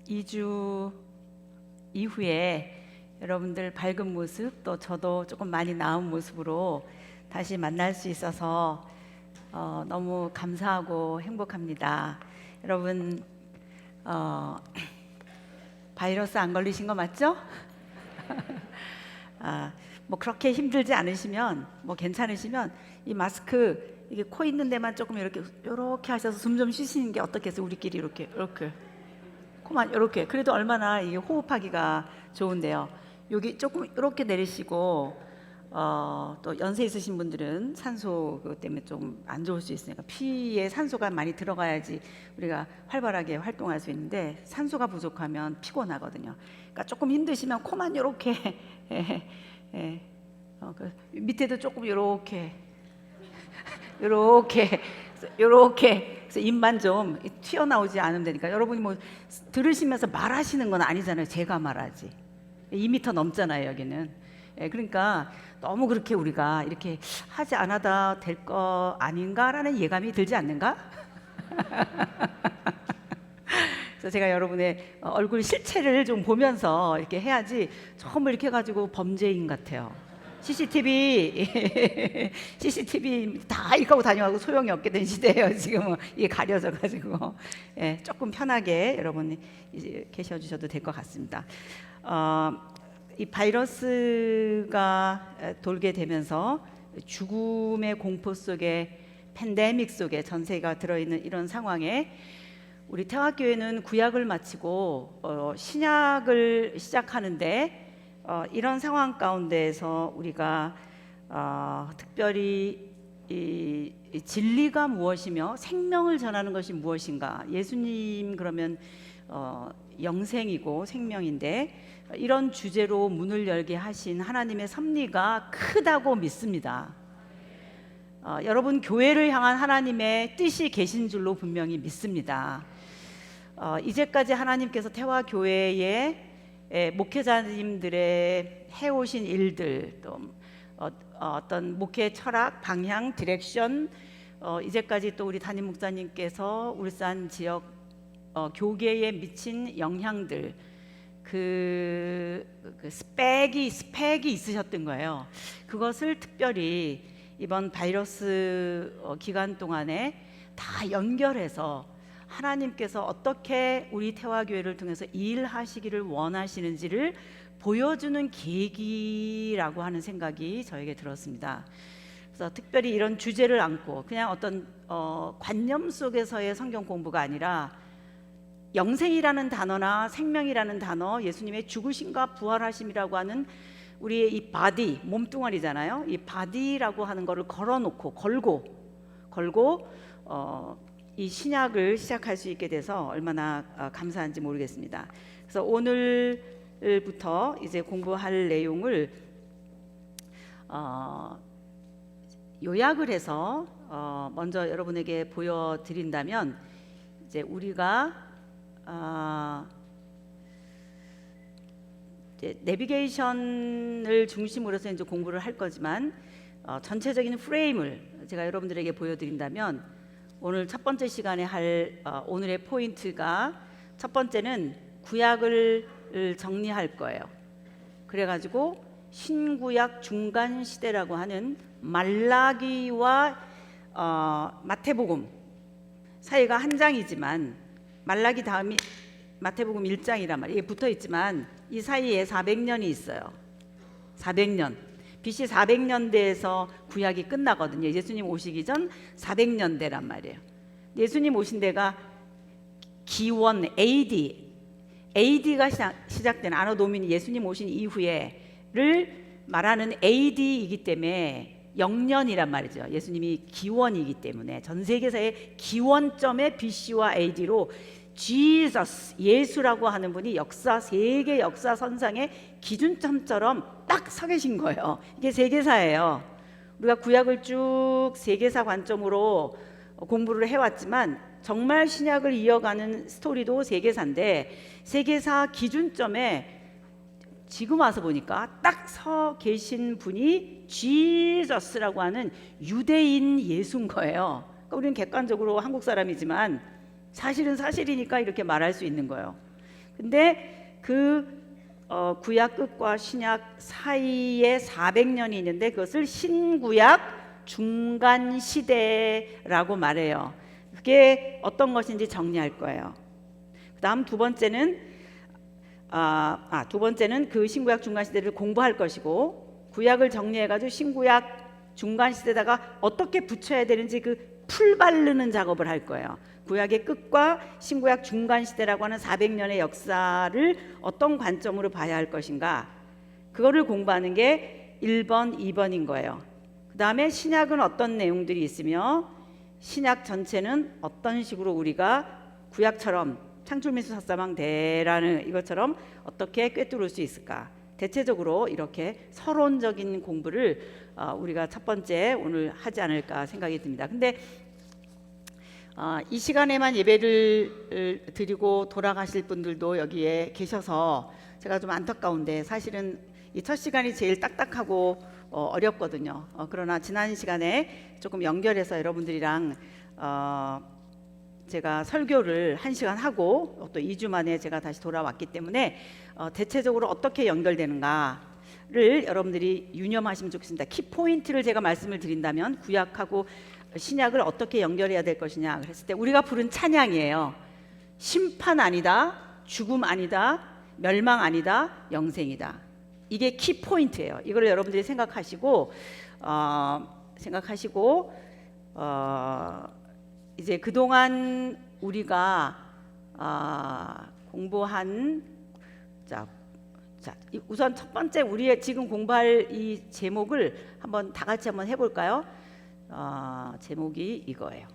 2주 이후에 여러분들 밝은 모습, 또 저도 조금 많이 나은 모습으로 다시 만날 수 있어서 너무 감사하고 행복합니다. 여러분, 바이러스 안 걸리신 거 맞죠? 뭐 그렇게 힘들지 않으시면, 뭐 괜찮으시면 이 마스크 이게 코 있는 데만 조금 이렇게 하셔서 숨 좀 쉬시는 게 어떻겠어요? 우리끼리 이렇게 코만 이렇게. 그래도 얼마나 이게 호흡하기가 좋은데요. 여기 조금 이렇게 내리시고, 또 연세 있으신 분들은 산소 그것 때문에 좀 안 좋을 수 있으니까 피에 산소가 많이 들어가야지 우리가 활발하게 활동할 수 있는데, 산소가 부족하면 피곤하거든요. 그러니까 조금 힘드시면 코만 이렇게 그 밑에도 조금 이렇게 그래서 입만 좀 튀어나오지 않으면 되니까. 여러분이 뭐 들으시면서 말하시는 건 아니잖아요. 제가 말하지. 2m 넘잖아요, 여기는. 그러니까 너무 그렇게 우리가 이렇게 하지 않아도 될 거 아닌가라는 예감이 들지 않는가? 그래서 제가 여러분의 얼굴 실체를 좀 보면서 이렇게 해야지, 전부 이렇게 해가지고 범죄인 같아요. CCTV 다 이렇게 하고 다녀가고 소용이 없게 된 시대예요. 지금은 이게 가려져 가지고. 조금 편하게 여러분 이제 계셔 주셔도 될 것 같습니다. 이 바이러스가 돌게 되면서 죽음의 공포 속에, 팬데믹 속에 전 세계가 들어있는 이런 상황에 우리 태화교회는 구약을 마치고 신약을 시작하는데, 이런 상황 가운데에서 우리가 특별히 이 진리가 무엇이며 생명을 전하는 것이 무엇인가. 예수님 그러면 영생이고 생명인데, 이런 주제로 문을 열게 하신 하나님의 섭리가 크다고 믿습니다. 여러분 교회를 향한 하나님의 뜻이 계신 줄로 분명히 믿습니다. 이제까지 하나님께서 태화교회의 목회자님들의 해오신 일들, 또 어떤 목회 철학, 방향, 디렉션, 이제까지 또 우리 담임 목사님께서 울산 지역 교계에 미친 영향들, 그 스펙이 있으셨던 거예요. 그것을 특별히 이번 바이러스 기간 동안에 다 연결해서 하나님께서 어떻게 우리 태화교회를 통해서 일하시기를 원하시는지를 보여주는 계기라고 하는 생각이 저에게 들었습니다. 그래서 특별히 이런 주제를 안고 그냥 어떤 관념 속에서의 성경 공부가 아니라, 영생이라는 단어나 생명이라는 단어, 예수님의 죽으심과 부활하심이라고 하는 우리의 이 바디, 몸뚱아리잖아요. 이 바디라고 하는 거를 걸고 이 신약을 시작할 수 있게 돼서 얼마나 감사한지 모르겠습니다. 그래서 오늘부터 이제 공부할 내용을 요약을 해서 먼저 여러분에게 보여드린다면, 이제 우리가 이제 내비게이션을 중심으로 해서 이제 공부를 할 거지만, 전체적인 프레임을 제가 여러분들에게 보여드린다면, 오늘 첫 번째 시간에 할 오늘의 포인트가, 첫 번째는 구약을 정리할 거예요. 그래가지고 신구약 중간 시대라고 하는 말라기와 마태복음 사이가 한 장이지만, 말라기 다음이 마태복음 1장이란 말이에요. 이게 붙어 있지만 이 사이에 400년이 있어요. 400년. BC 400년대에서 구약이 끝나거든요. 예수님 오시기 전 400년대란 말이에요. 예수님 오신 데가 기원 AD가 시작된 아노 도미니, 예수님 오신 이후에를 말하는 AD이기 때문에 영년이란 말이죠. 예수님이 기원이기 때문에 전 세계사의 기원점의 BC와 AD로 Jesus, 예수라고 하는 분이 세계 역사선상의 기준점처럼 딱 서 계신 거예요. 이게 세계사예요. 우리가 구약을 쭉 세계사 관점으로 공부를 해왔지만, 정말 신약을 이어가는 스토리도 세계사인데, 세계사 기준점에 지금 와서 보니까 딱 서 계신 분이 지저스라고 하는 유대인 예수인 거예요. 그러니까 우리는 객관적으로 한국 사람이지만 사실은 사실이니까 이렇게 말할 수 있는 거예요. 근데 그 구약 끝과 신약 사이에 400년이 있는데 그것을 신구약 중간 시대라고 말해요. 그게 어떤 것인지 정리할 거예요. 그다음 두 번째는 그 신구약 중간 시대를 공부할 것이고, 구약을 정리해가지고 신구약 중간 시대다가 어떻게 붙여야 되는지 그 풀 바르는 작업을 할 거예요. 구약의 끝과 신구약 중간 시대라고 하는 400년의 역사를 어떤 관점으로 봐야 할 것인가, 그거를 공부하는 게 1번, 2번인 거예요. 그 다음에 신약은 어떤 내용들이 있으며 신약 전체는 어떤 식으로 우리가 구약처럼 창출민수사사망 대라는 이것처럼 어떻게 꿰뚫을 수 있을까. 대체적으로 이렇게 서론적인 공부를 우리가 첫 번째 오늘 하지 않을까 생각이 듭니다. 근데 이 시간에만 예배를 드리고 돌아가실 분들도 여기에 계셔서 제가 좀 안타까운데, 사실은 이 첫 시간이 제일 딱딱하고 어렵거든요. 그러나 지난 시간에 조금 연결해서 여러분들이랑 제가 설교를 1시간 하고 또 2주 만에 제가 다시 돌아왔기 때문에 대체적으로 어떻게 연결되는가를 여러분들이 유념하시면 좋겠습니다. 키포인트를 제가 말씀을 드린다면 구약하고 신약을 어떻게 연결해야 될 것이냐 그랬을 때 우리가 부른 찬양이에요. 심판 아니다, 죽음 아니다, 멸망 아니다, 영생이다. 이게 키포인트예요. 이걸 여러분들이 생각하시고 이제 그동안 우리가 공부한 우선 첫 번째 우리의 지금 공부할 이 제목을 한번 다 같이 한번 해볼까요? 제목이 이거예요.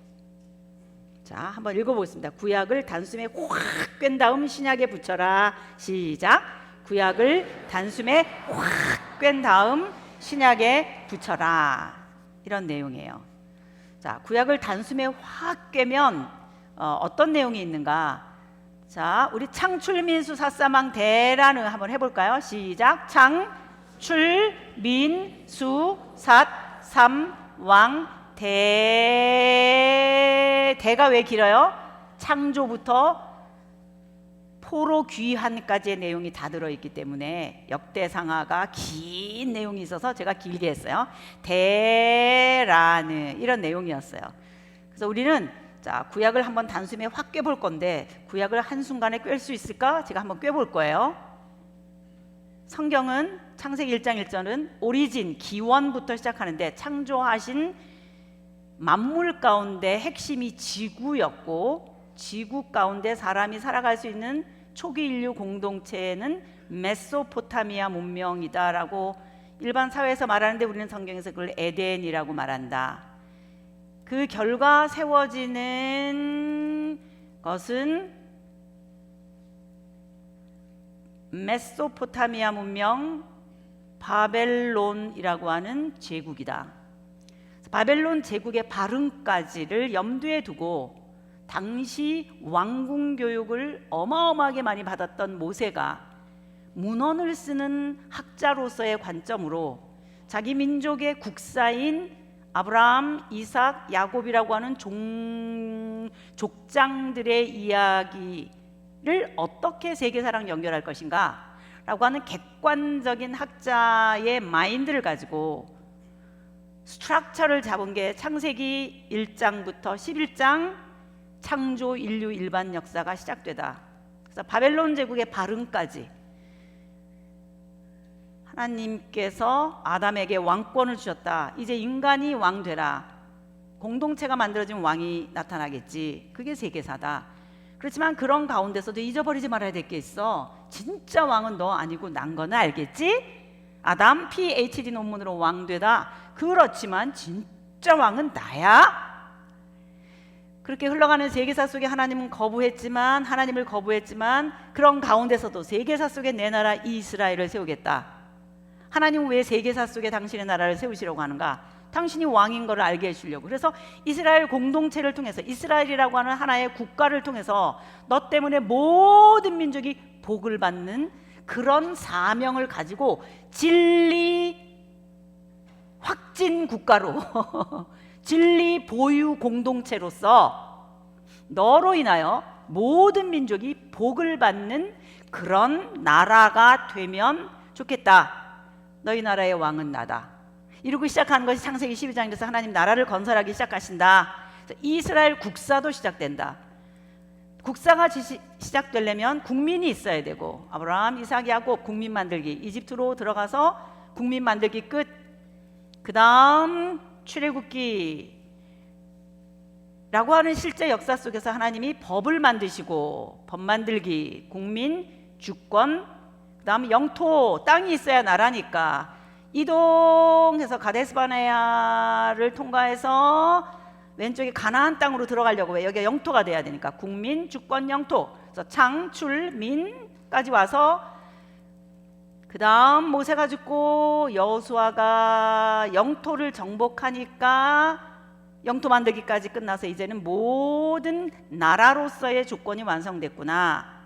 자, 한번 읽어보겠습니다. 구약을 단숨에 확 꿰n 다음 신약에 붙여라. 시작. 구약을 단숨에 확 꿰n 다음 신약에 붙여라. 이런 내용이에요. 자, 구약을 단숨에 확 꿰면 어떤 내용이 있는가? 자, 우리 창출민수사사망 대라는 한번 해볼까요? 시작. 창출민수사삼왕 대가 왜 길어요? 창조부터 포로 귀환까지의 내용이 다 들어있기 때문에 역대상하가 긴 내용이 있어서 제가 길게 했어요. 대라는 이런 내용이었어요. 그래서 우리는 자, 구약을 한번 단숨에 확 꿰볼 건데 구약을 한순간에 꿰 수 있을까? 제가 한번 꿰볼 거예요. 성경은 창세기 1장 1절은 오리진, 기원부터 시작하는데 창조하신 만물 가운데 핵심이 지구였고, 지구 가운데 사람이 살아갈 수 있는 초기 인류 공동체는 메소포타미아 문명이다라고 일반 사회에서 말하는데 우리는 성경에서 그걸 에덴이라고 말한다. 그 결과 세워지는 것은 메소포타미아 문명 바벨론이라고 하는 제국이다. 바벨론 제국의 발흥까지를 염두에 두고 당시 왕궁 교육을 어마어마하게 많이 받았던 모세가 문헌을 쓰는 학자로서의 관점으로 자기 민족의 국사인 아브라함, 이삭, 야곱이라고 하는 족장들의 이야기를 어떻게 세계사랑 연결할 것인가 라고 하는 객관적인 학자의 마인드를 가지고 스트럭처를 잡은 게 창세기 1장부터 11장 창조 인류 일반 역사가 시작되다. 그래서 바벨론 제국의 발흥까지 하나님께서 아담에게 왕권을 주셨다. 이제 인간이 왕 되라. 공동체가 만들어지면 왕이 나타나겠지. 그게 세계사다. 그렇지만 그런 가운데서도 잊어버리지 말아야 될 게 있어. 진짜 왕은 너 아니고 난 거는 알겠지? 아담 PhD 논문으로 왕 되다. 그렇지만 진짜 왕은 나야. 그렇게 흘러가는 세계사 속에 하나님을 거부했지만 그런 가운데서도 세계사 속에 내 나라 이스라엘을 세우겠다. 하나님은 왜 세계사 속에 당신의 나라를 세우시려고 하는가? 당신이 왕인 것을 알게 해주려고. 그래서 이스라엘 공동체를 통해서, 이스라엘이라고 하는 하나의 국가를 통해서 너 때문에 모든 민족이 복을 받는 그런 사명을 가지고 진리 확진 국가로 진리 보유 공동체로서 너로 인하여 모든 민족이 복을 받는 그런 나라가 되면 좋겠다. 너희 나라의 왕은 나다. 이러고 시작하는 것이 창세기 12장에서 하나님 나라를 건설하기 시작하신다. 이스라엘 국사도 시작된다. 국사가 시작되려면 국민이 있어야 되고, 아브라함, 이삭, 야곱 국민 만들기, 이집트로 들어가서 국민 만들기 끝. 그 다음 출애굽기라고 하는 실제 역사 속에서 하나님이 법을 만드시고, 법 만들기, 국민, 주권, 그 다음 영토, 땅이 있어야 나라니까 이동해서 가데스바네아를 통과해서 왼쪽에 가나안 땅으로 들어가려고 해. 여기가 영토가 돼야 되니까 국민, 주권, 영토. 그래서 창출민까지 와서 그 다음 모세가 죽고 여호수아가 영토를 정복하니까 영토 만들기까지 끝나서 이제는 모든 나라로서의 조건이 완성됐구나.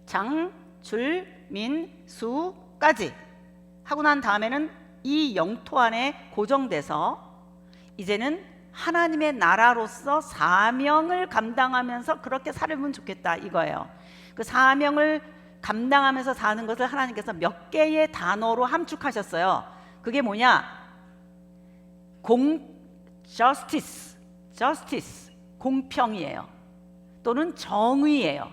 장, 줄, 민, 수까지 하고 난 다음에는 이 영토 안에 고정돼서 이제는 하나님의 나라로서 사명을 감당하면서 그렇게 살면 좋겠다 이거예요. 그 사명을 감당하면서 사는 것을 하나님께서 몇 개의 단어로 함축하셨어요. 그게 뭐냐? justice, 공평이에요. 또는 정의예요.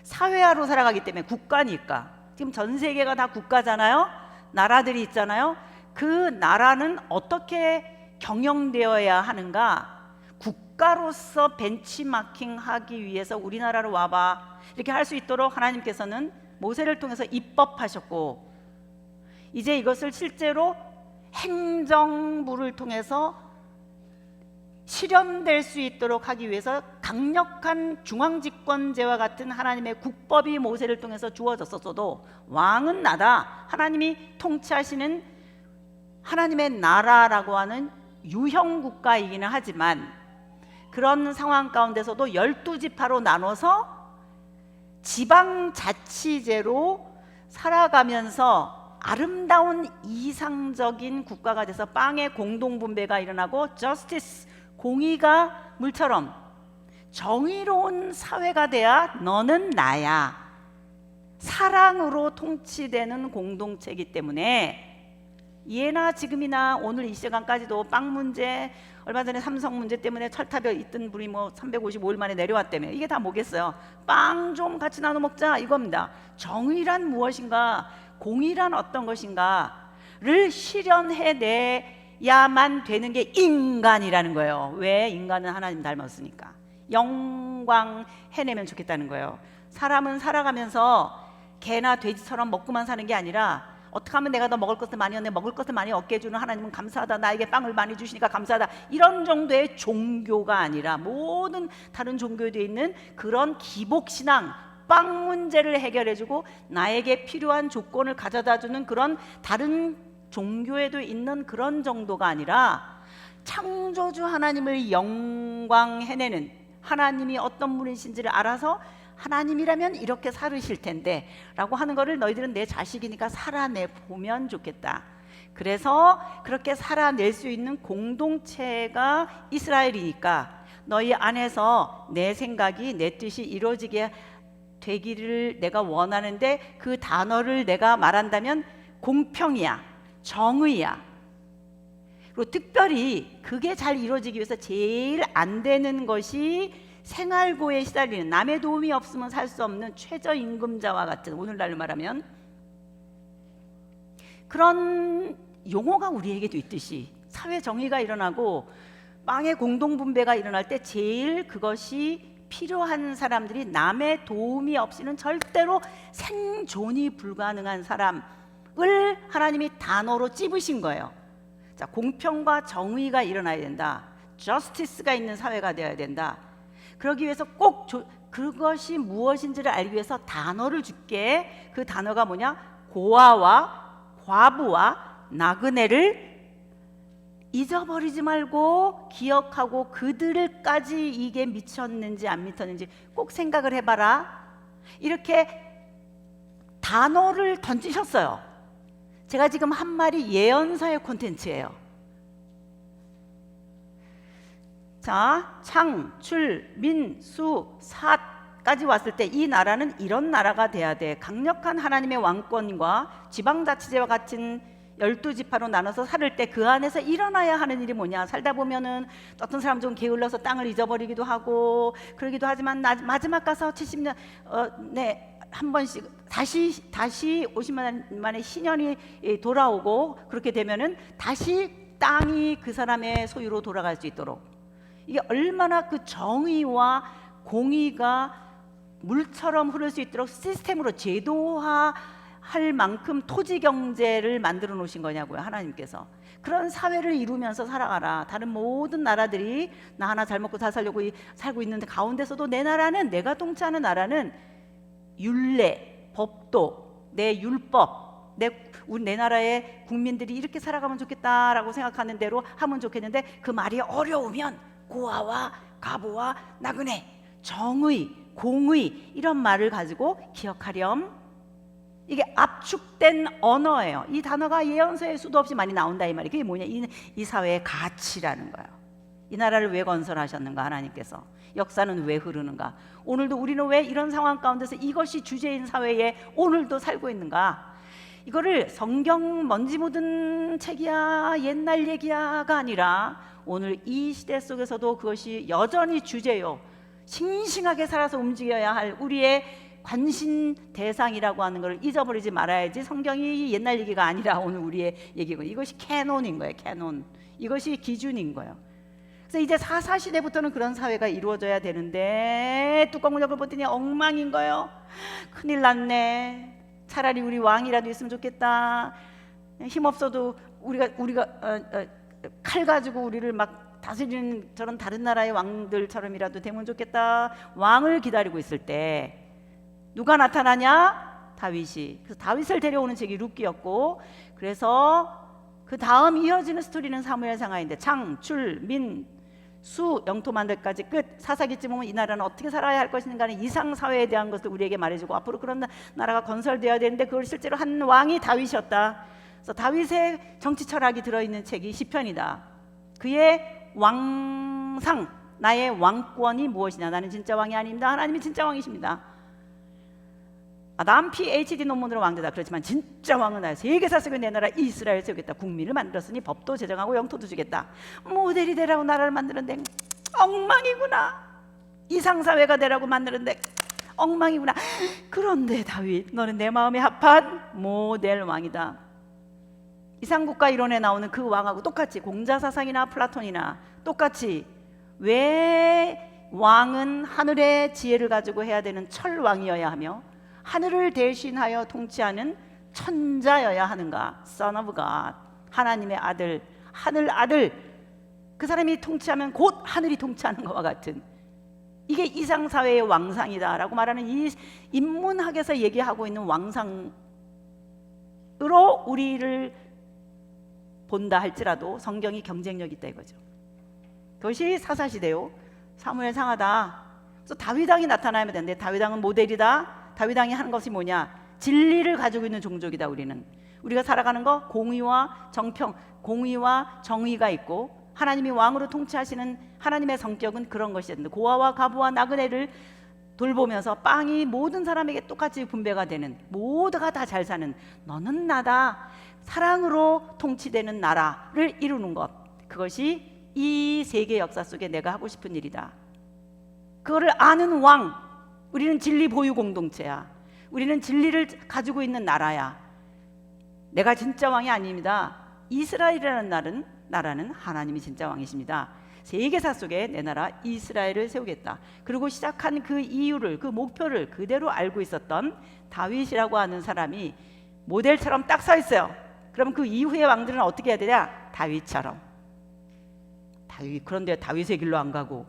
사회화로 살아가기 때문에 국가니까. 지금 전 세계가 다 국가잖아요. 나라들이 있잖아요. 그 나라는 어떻게 경영되어야 하는가? 국가로서 벤치마킹 하기 위해서 우리나라로 와봐 이렇게 할 수 있도록 하나님께서는 모세를 통해서 입법하셨고, 이제 이것을 실제로 행정부를 통해서 실현될 수 있도록 하기 위해서 강력한 중앙집권제와 같은 하나님의 국법이 모세를 통해서 주어졌었어도 왕은 나다. 하나님이 통치하시는 하나님의 나라라고 하는 유형국가이기는 하지만 그런 상황 가운데서도 12지파로 나눠서 지방자치제로 살아가면서 아름다운 이상적인 국가가 돼서 빵의 공동분배가 일어나고 저스티스, 공의가 물처럼 정의로운 사회가 돼야 너는 나야. 사랑으로 통치되는 공동체이기 때문에 예나 지금이나 오늘 이 시간까지도 빵 문제, 얼마 전에 삼성 문제 때문에 철탑에 있던 분이 뭐 355일 만에 내려왔다며. 이게 다 뭐겠어요? 빵 좀 같이 나눠 먹자 이겁니다. 정의란 무엇인가, 공의란 어떤 것인가를 실현해내야만 되는 게 인간이라는 거예요. 왜? 인간은 하나님 닮았으니까. 영광 해내면 좋겠다는 거예요. 사람은 살아가면서 개나 돼지처럼 먹고만 사는 게 아니라 어떻게 하면 내가 더 먹을 것을 많이 얻네, 먹을 것을 많이 얻게 해주는 하나님은 감사하다, 나에게 빵을 많이 주시니까 감사하다, 이런 정도의 종교가 아니라 모든 다른 종교에 있는 그런 기복신앙, 빵 문제를 해결해주고 나에게 필요한 조건을 가져다주는 그런 다른 종교에도 있는 그런 정도가 아니라 창조주 하나님을 영광해내는, 하나님이 어떤 분이신지를 알아서 하나님이라면 이렇게 살으실 텐데 라고 하는 거를 너희들은 내 자식이니까 살아내보면 좋겠다. 그래서 그렇게 살아낼 수 있는 공동체가 이스라엘이니까 너희 안에서 내 생각이, 내 뜻이 이루어지게 되기를 내가 원하는데, 그 단어를 내가 말한다면 공평이야, 정의야. 그리고 특별히 그게 잘 이루어지기 위해서 제일 안 되는 것이 생활고에 시달리는, 남의 도움이 없으면 살 수 없는 최저임금자와 같은, 오늘날로 말하면 그런 용어가 우리에게도 있듯이 사회 정의가 일어나고 빵의 공동분배가 일어날 때 제일 그것이 필요한 사람들이 남의 도움이 없이는 절대로 생존이 불가능한 사람을 하나님이 단어로 찝으신 거예요. 자, 공평과 정의가 일어나야 된다. 저스티스가 있는 사회가 되어야 된다. 그러기 위해서 꼭 그것이 무엇인지를 알기 위해서 단어를 줄게. 그 단어가 뭐냐? 고아와 과부와 나그네를 잊어버리지 말고 기억하고 그들까지 이게 미쳤는지 안 미쳤는지 꼭 생각을 해봐라. 이렇게 단어를 던지셨어요. 제가 지금 한 말이 예언서의 콘텐츠예요. 자, 창, 출, 민, 수, 사까지 왔을 때 이 나라는 이런 나라가 돼야 돼. 강력한 하나님의 왕권과 지방자치제와 같은 12지파로 나눠서 살을 때 그 안에서 일어나야 하는 일이 뭐냐. 살다 보면은 어떤 사람 좀 게을러서 땅을 잊어버리기도 하고 그러기도 하지만 마지막 가서 70년 한 번씩 다시 50년 만에 신년이 돌아오고 그렇게 되면은 다시 땅이 그 사람의 소유로 돌아갈 수 있도록, 이게 얼마나 그 정의와 공의가 물처럼 흐를 수 있도록 시스템으로 제도화할 만큼 토지 경제를 만들어 놓으신 거냐고요, 하나님께서. 그런 사회를 이루면서 살아가라. 다른 모든 나라들이 나 하나 잘 먹고 잘 살려고 살고 있는데 가운데서도 내 나라는, 내가 통치하는 나라는 율례, 법도, 내 율법, 내 나라의 국민들이 이렇게 살아가면 좋겠다라고 생각하는 대로 하면 좋겠는데, 그 말이 어려우면 고아와 가부와 나그네, 정의, 공의, 이런 말을 가지고 기억하렴. 이게 압축된 언어예요. 이 단어가 예언서에 수도 없이 많이 나온다 이 말이. 그게 뭐냐, 이 사회의 가치라는 거예요. 이 나라를 왜 건설하셨는가, 하나님께서. 역사는 왜 흐르는가, 오늘도 우리는 왜 이런 상황 가운데서 이것이 주제인 사회에 오늘도 살고 있는가. 이거를 성경 먼지 묻은 책이야, 옛날 얘기야가 아니라 오늘 이 시대 속에서도 그것이 여전히 주제요, 싱싱하게 살아서 움직여야 할 우리의 관심 대상이라고 하는 것을 잊어버리지 말아야지. 성경이 옛날 얘기가 아니라 오늘 우리의 얘기고, 이것이 캐논인 거예요. 캐논, 이것이 기준인 거예요. 그래서 이제 사사시대부터는 그런 사회가 이루어져야 되는데 뚜껑 열고 보더니 엉망인 거예요. 큰일 났네. 차라리 우리 왕이라도 있으면 좋겠다. 힘없어도 우리가 칼 가지고 우리를 막 다스리는 저런 다른 나라의 왕들처럼이라도 되면 좋겠다. 왕을 기다리고 있을 때 누가 나타나냐? 다윗이. 그래서 다윗을 데려오는 책이 룻기였고, 그래서 그 다음 이어지는 스토리는 사무엘상하인데 창, 출, 민, 수, 영토 만들까지 끝. 사사기쯤 오면 이 나라는 어떻게 살아야 할 것인가는 이상사회에 대한 것을 우리에게 말해주고, 앞으로 그런 나라가 건설되어야 되는데 그걸 실제로 한 왕이 다윗이었다. 그래서 다윗의 정치 철학이 들어있는 책이 시편이다. 그의 왕상, 나의 왕권이 무엇이냐, 나는 진짜 왕이 아닙니다, 하나님이 진짜 왕이십니다. 난 PhD 논문으로 왕되다. 그렇지만 진짜 왕은 나의 세계사 속에 내 나라 이스라엘 세우겠다. 국민을 만들었으니 법도 제정하고 영토도 주겠다. 모델이 되라고 나라를 만드는데 엉망이구나. 이상사회가 되라고 만드는데 엉망이구나. 그런데 다윗, 너는 내 마음에 합한 모델 왕이다. 이상국가 이론에 나오는 그 왕하고 똑같이, 공자사상이나 플라톤이나 똑같이, 왜 왕은 하늘의 지혜를 가지고 해야 되는 철왕이어야 하며 하늘을 대신하여 통치하는 천자여야 하는가? Son of God, 하나님의 아들, 하늘 아들. 그 사람이 통치하면 곧 하늘이 통치하는 것과 같은, 이게 이상사회의 왕상이다라고 말하는, 이 인문학에서 얘기하고 있는 왕상으로 우리를 본다 할지라도 성경이 경쟁력이 있다 이거죠. 그것이 사사시대요, 사무엘상하다. 그래서 다윗왕이 나타나야 되는데 다윗왕은 모델이다. 다윗왕이 하는 것이 뭐냐? 진리를 가지고 있는 종족이다. 우리가 살아가는 거, 공의와 정평, 공의와 정의가 있고, 하나님이 왕으로 통치하시는 하나님의 성격은 그런 것이었는데, 고아와 가부와 나그네를 돌보면서 빵이 모든 사람에게 똑같이 분배가 되는, 모두가 다 잘 사는, 너는 나다, 사랑으로 통치되는 나라를 이루는 것, 그것이 이 세계 역사 속에 내가 하고 싶은 일이다. 그거를 아는 왕, 우리는 진리 보유 공동체야. 우리는 진리를 가지고 있는 나라야. 내가 진짜 왕이 아닙니다. 이스라엘이라는 나라는 하나님이 진짜 왕이십니다. 세계사 속에 내 나라 이스라엘을 세우겠다. 그리고 시작한 그 이유를, 그 목표를 그대로 알고 있었던 다윗이라고 하는 사람이 모델처럼 딱 서 있어요. 그러면 그 이후의 왕들은 어떻게 해야 되냐? 다윗처럼. 그런데 다윗의 길로 안 가고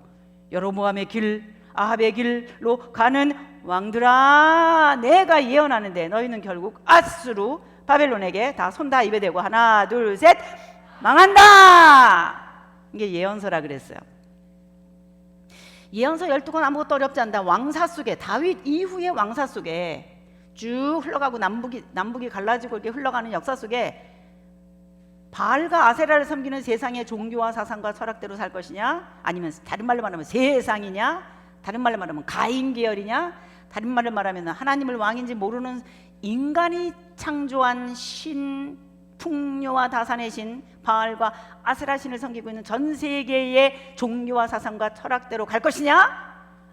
여로보암의 길, 아합의 길로 가는 왕들아, 내가 예언하는데 너희는 결국 아수르 바벨론에게 다 손 다 입에 대고 하나 둘 셋 망한다. 이게 예언서라 그랬어요. 예언서 12권 아무것도 어렵지 않다. 왕사 속에, 다윗 이후의 왕사 속에 쭉 흘러가고 남북이 갈라지고 이렇게 흘러가는 역사 속에 바알과 아세라를 섬기는 세상의 종교와 사상과 철학대로 살 것이냐, 아니면 다른 말로 말하면 세상이냐, 다른 말로 말하면 가인 계열이냐, 다른 말로 말하면 하나님을 왕인지 모르는 인간이 창조한 신, 풍요와 다산의 신 바알과 아세라 신을 섬기고 있는 전 세계의 종교와 사상과 철학대로 갈 것이냐,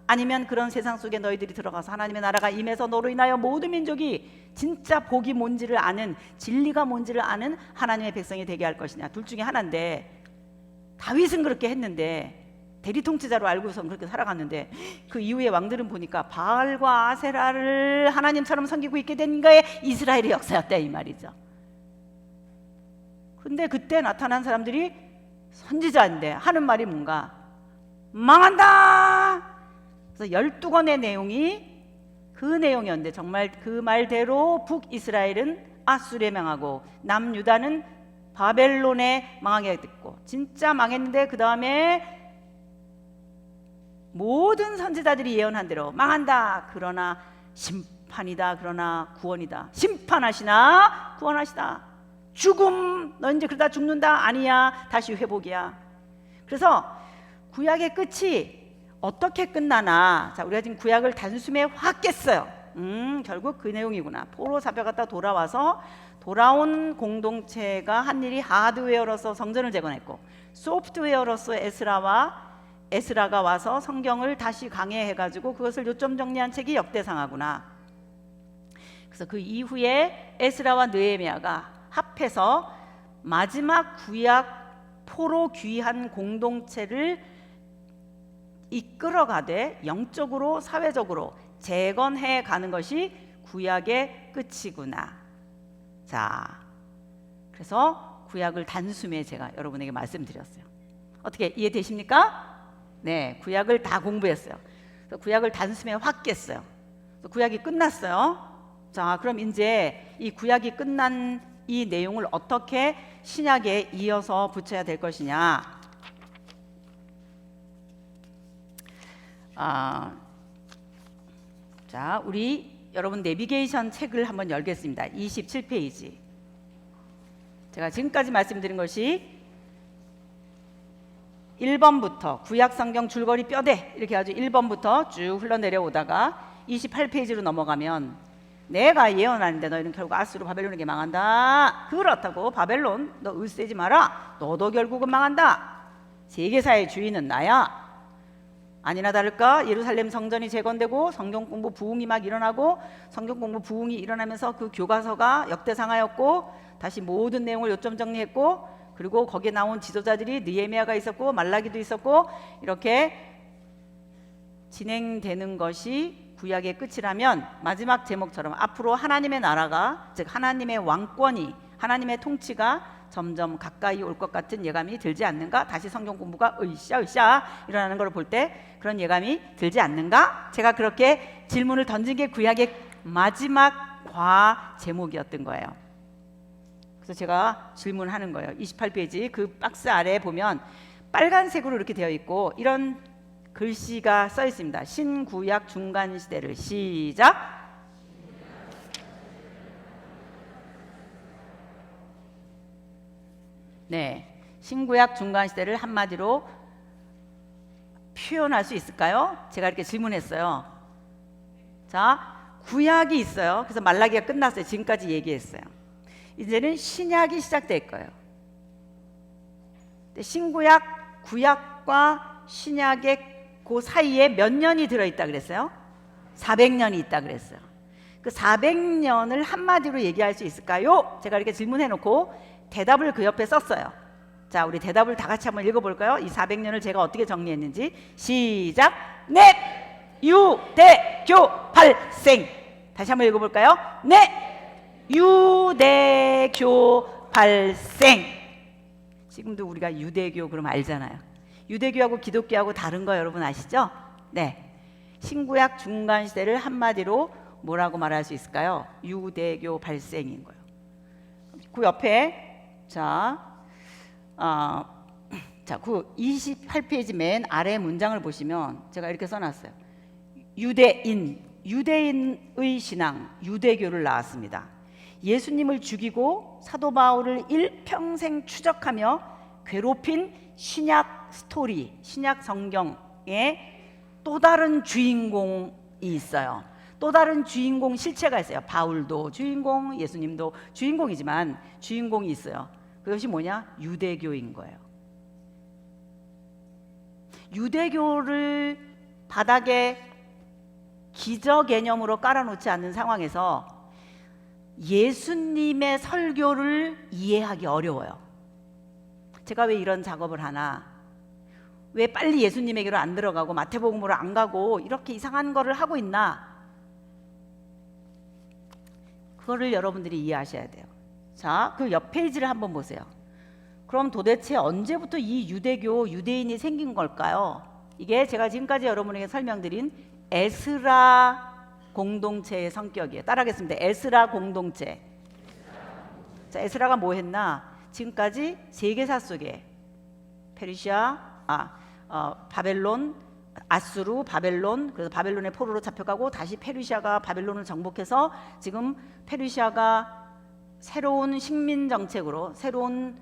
아니면 그런 세상 속에 너희들이 들어가서 하나님의 나라가 임해서 너로 인하여 모든 민족이 진짜 복이 뭔지를 아는, 진리가 뭔지를 아는 하나님의 백성이 되게 할 것이냐. 둘 중에 하나인데, 다윗은 그렇게 했는데, 대리통치자로 알고선 그렇게 살아갔는데, 그 이후에 왕들은 보니까 바알과 아세라를 하나님처럼 섬기고 있게 된 거에 이스라엘의 역사였다 이 말이죠. 근데 그때 나타난 사람들이 선지자인데 하는 말이 뭔가, 망한다. 그래서 12권의 내용이 그 내용이었는데, 정말 그 말대로 북이스라엘은 아수르에 망하고 남유다는 바벨론에 망하게 됐고, 진짜 망했는데 그 다음에 모든 선지자들이 예언한 대로 망한다. 그러나 심판이다. 그러나 구원이다. 심판하시나 구원하시다. 죽음, 너 이제 그러다 죽는다. 아니야, 다시 회복이야. 그래서 구약의 끝이 어떻게 끝나나, 자, 우리가 지금 구약을 단숨에 확 깼어요. 결국 그 내용이구나. 포로 잡혀갔다 돌아와서, 돌아온 공동체가 한 일이 하드웨어로서 성전을 재건했고, 소프트웨어로서 에스라가 와서 성경을 다시 강해해가지고 그것을 요점 정리한 책이 역대상하구나. 그래서 그 이후에 에스라와 느헤미야가 합해서 마지막 구약 포로 귀한 공동체를 이끌어가되 영적으로 사회적으로 재건해 가는 것이 구약의 끝이구나. 자, 그래서 구약을 단숨에 제가 여러분에게 말씀드렸어요. 어떻게 이해되십니까? 네, 구약을 다 공부했어요. 그래서 구약을 단숨에 확 깼어요. 그래서 구약이 끝났어요. 자, 그럼 이제 이 구약이 끝난 이 내용을 어떻게 신약에 이어서 붙여야 될 것이냐. 자, 우리 여러분 내비게이션 책을 한번 열겠습니다. 27페이지. 제가 지금까지 말씀드린 것이 1번부터 구약 성경 줄거리 뼈대 이렇게 아주 1번부터 쭉 흘러내려오다가 28페이지로 넘어가면, 내가 예언하는데 너희는 결국 아수르 바벨론에게 망한다. 그렇다고 바벨론 너 을세지 마라. 너도 결국은 망한다. 세계사의 주인은 나야. 아니나 다를까 예루살렘 성전이 재건되고 성경 공부 부흥이 막 일어나고, 성경 공부 부흥이 일어나면서 그 교과서가 역대상하였고, 다시 모든 내용을 요점 정리했고, 그리고 거기에 나온 지도자들이 느헤미야가 있었고 말라기도 있었고, 이렇게 진행되는 것이 구약의 끝이라면, 마지막 제목처럼 앞으로 하나님의 나라가, 즉 하나님의 왕권이, 하나님의 통치가 점점 가까이 올 것 같은 예감이 들지 않는가? 다시 성경 공부가 으쌰 일어나는 걸 볼 때 그런 예감이 들지 않는가? 제가 그렇게 질문을 던진 게 구약의 마지막 과 제목이었던 거예요. 그래서 제가 질문하는 거예요. 28페이지 그 박스 아래에 보면 빨간색으로 이렇게 되어 있고 이런 글씨가 써 있습니다. 신구약 중간 시대를 시작. 네, 신구약 중간 시대를 한마디로 표현할 수 있을까요? 제가 이렇게 질문했어요. 자, 구약이 있어요. 그래서 말라기가 끝났어요. 지금까지 얘기했어요. 이제는 신약이 시작될 거예요. 신구약, 구약과 신약의 그 사이에 몇 년이 들어있다 그랬어요? 400년이 있다 그랬어요. 그 400년을 한마디로 얘기할 수 있을까요? 제가 이렇게 질문해놓고 대답을 그 옆에 썼어요. 자, 우리 대답을 다 같이 한번 읽어볼까요? 이 400년을 제가 어떻게 정리했는지. 시작. 넷, 유, 대, 교, 발생. 다시 한번 읽어볼까요? 넷, 유, 대, 교, 발생. 지금도 우리가 유대교 그럼 알잖아요. 유대교하고 기독교하고 다른 거 여러분 아시죠? 네, 신구약 중간 시대를 한마디로 뭐라고 말할 수 있을까요? 유대교 발생인 거예요. 그 옆에 그 28페이지 맨 아래 문장을 보시면 제가 이렇게 써놨어요. 유대인의 신앙, 유대교를 나왔습니다. 예수님을 죽이고 사도 바울을 일평생 추적하며 괴롭힌 신약 스토리, 신약 성경에 또 다른 주인공이 있어요. 또 다른 주인공 실체가 있어요. 바울도 주인공, 예수님도 주인공이지만 주인공이 있어요. 그것이 뭐냐? 유대교인 거예요. 유대교를 바닥에 기저 개념으로 깔아놓지 않는 상황에서 예수님의 설교를 이해하기 어려워요. 제가 왜 이런 작업을 하나? 왜 빨리 예수님에게로 안 들어가고 마태복음으로 안 가고 이렇게 이상한 거를 하고 있나? 그거를 여러분들이 이해하셔야 돼요. 자, 그 옆 페이지를 한번 보세요. 그럼 도대체 언제부터 이 유대교, 유대인이 생긴 걸까요? 이게 제가 지금까지 여러분에게 설명드린 에스라 공동체의 성격이에요. 따라하겠습니다. 에스라 공동체. 자, 에스라가 뭐 했나? 지금까지 세계사 속에 페르시아, 바벨론, 아수르, 바벨론, 그래서 바벨론의 포로로 잡혀가고 다시 페르시아가 바벨론을 정복해서 지금 페르시아가 새로운 식민 정책으로, 새로운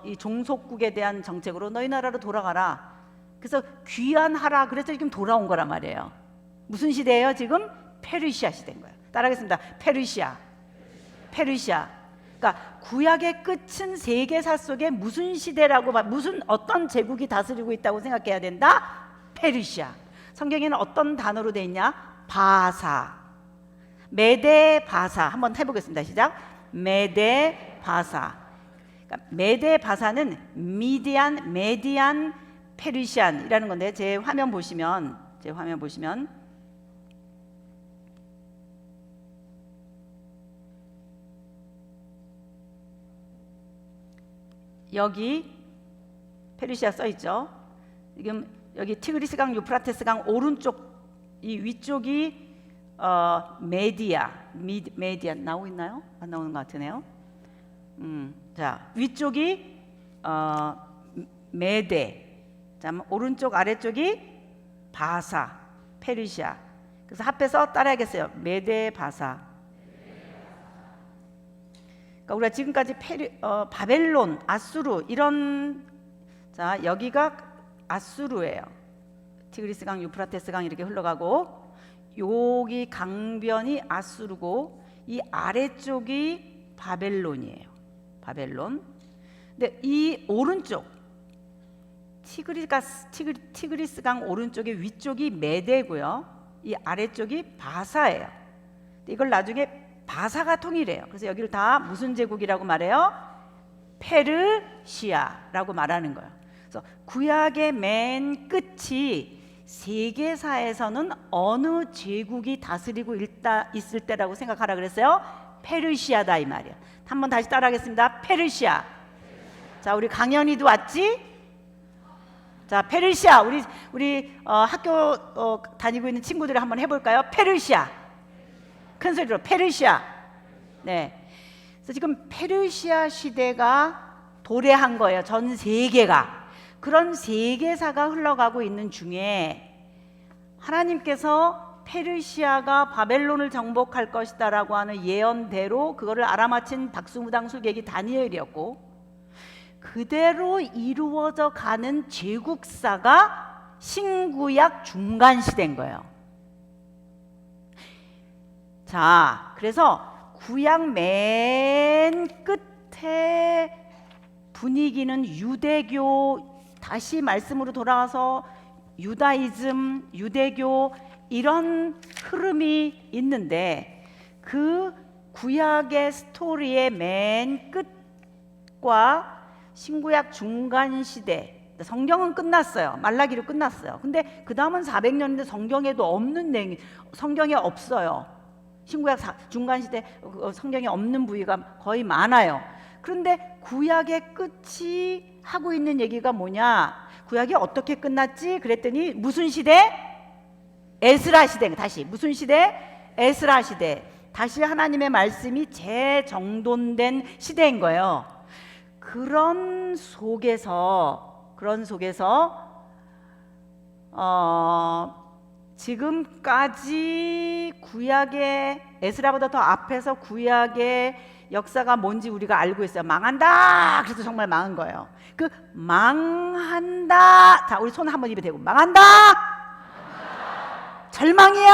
이 종속국에 대한 정책으로 너희 나라로 돌아가라. 그래서 귀환하라. 그래서 지금 돌아온 거란 말이에요. 무슨 시대예요? 지금 페르시아 시대인 거예요. 따라하겠습니다. 페르시아. 그러니까 구약의 끝은 세계사 속에 무슨 시대라고, 무슨 어떤 제국이 다스리고 있다고 생각해야 된다? 페르시아. 성경에는 어떤 단어로 되어 있냐? 바사. 메데 바사. 한번 해보겠습니다. 시작. 메데 바사. 그러니까 메데 바사는 미디안, 메디안, 페르시안이라는 건데, 제 화면 보시면 여기 페르시아 써 있죠. 지금 여기 티그리스강, 유프라테스강 오른쪽 이 위쪽이 메디아 나오고 있나요? 안 나오는 것 같으네요. 자, 위쪽이 메데, 자, 오른쪽 아래쪽이 바사, 페르시아. 그래서 합해서 따라하겠어요. 메데 바사. 그러니까 우리가 지금까지 바벨론, 아수르 이런, 자, 여기가 아수르예요. 티그리스강, 유프라테스강 이렇게 흘러가고 여기 강변이 아수르고 이 아래쪽이 바벨론이에요. 바벨론. 근데 이 오른쪽 티그리스강 오른쪽의 위쪽이 메데고요. 이 아래쪽이 바사예요. 이걸 나중에 바사가 통일해요. 그래서 여기를 다 무슨 제국이라고 말해요? 페르시아라고 말하는 거예요. 그래서 구약의 맨 끝이 세계사에서는 어느 제국이 다스리고 있을 때라고 생각하라 그랬어요? 페르시아다 이 말이에요. 한번 다시 따라하겠습니다. 페르시아. 자, 우리 강연이도 왔지? 자, 페르시아. 우리 학교 다니고 있는 친구들이 한번 해볼까요? 페르시아. 큰 소리로 페르시아. 네. 그래서 지금 페르시아 시대가 도래한 거예요. 전 세계가. 그런 세계사가 흘러가고 있는 중에 하나님께서 페르시아가 바벨론을 정복할 것이다라고 하는 예언대로 그거를 알아맞힌 박수무당술객이 다니엘이었고, 그대로 이루어져 가는 제국사가 신구약 중간시대인 거예요. 자, 그래서 구약 맨 끝에 분위기는 유대교, 다시 말씀으로 돌아와서 유다이즘, 유대교 이런 흐름이 있는데, 그 구약의 스토리의 맨 끝과 신구약 중간 시대, 성경은 끝났어요. 말라기로 끝났어요. 근데 그 다음은 400년인데 성경에도 없는 내용, 성경에 없어요. 신구약 중간시대 성경에 없는 부위가 거의 많아요. 그런데 구약의 끝이 하고 있는 얘기가 뭐냐? 구약이 어떻게 끝났지? 그랬더니 무슨 시대? 에스라 시대. 다시 무슨 시대? 에스라 시대. 다시 하나님의 말씀이 재정돈된 시대인 거예요. 그런 속에서 지금까지 구약의 에스라보다 더 앞에서 구약의 역사가 뭔지 우리가 알고 있어요. 망한다. 그래서 정말 망한 거예요. 그 망한다. 자, 우리 손 한번 입에 대고 망한다. 절망이야.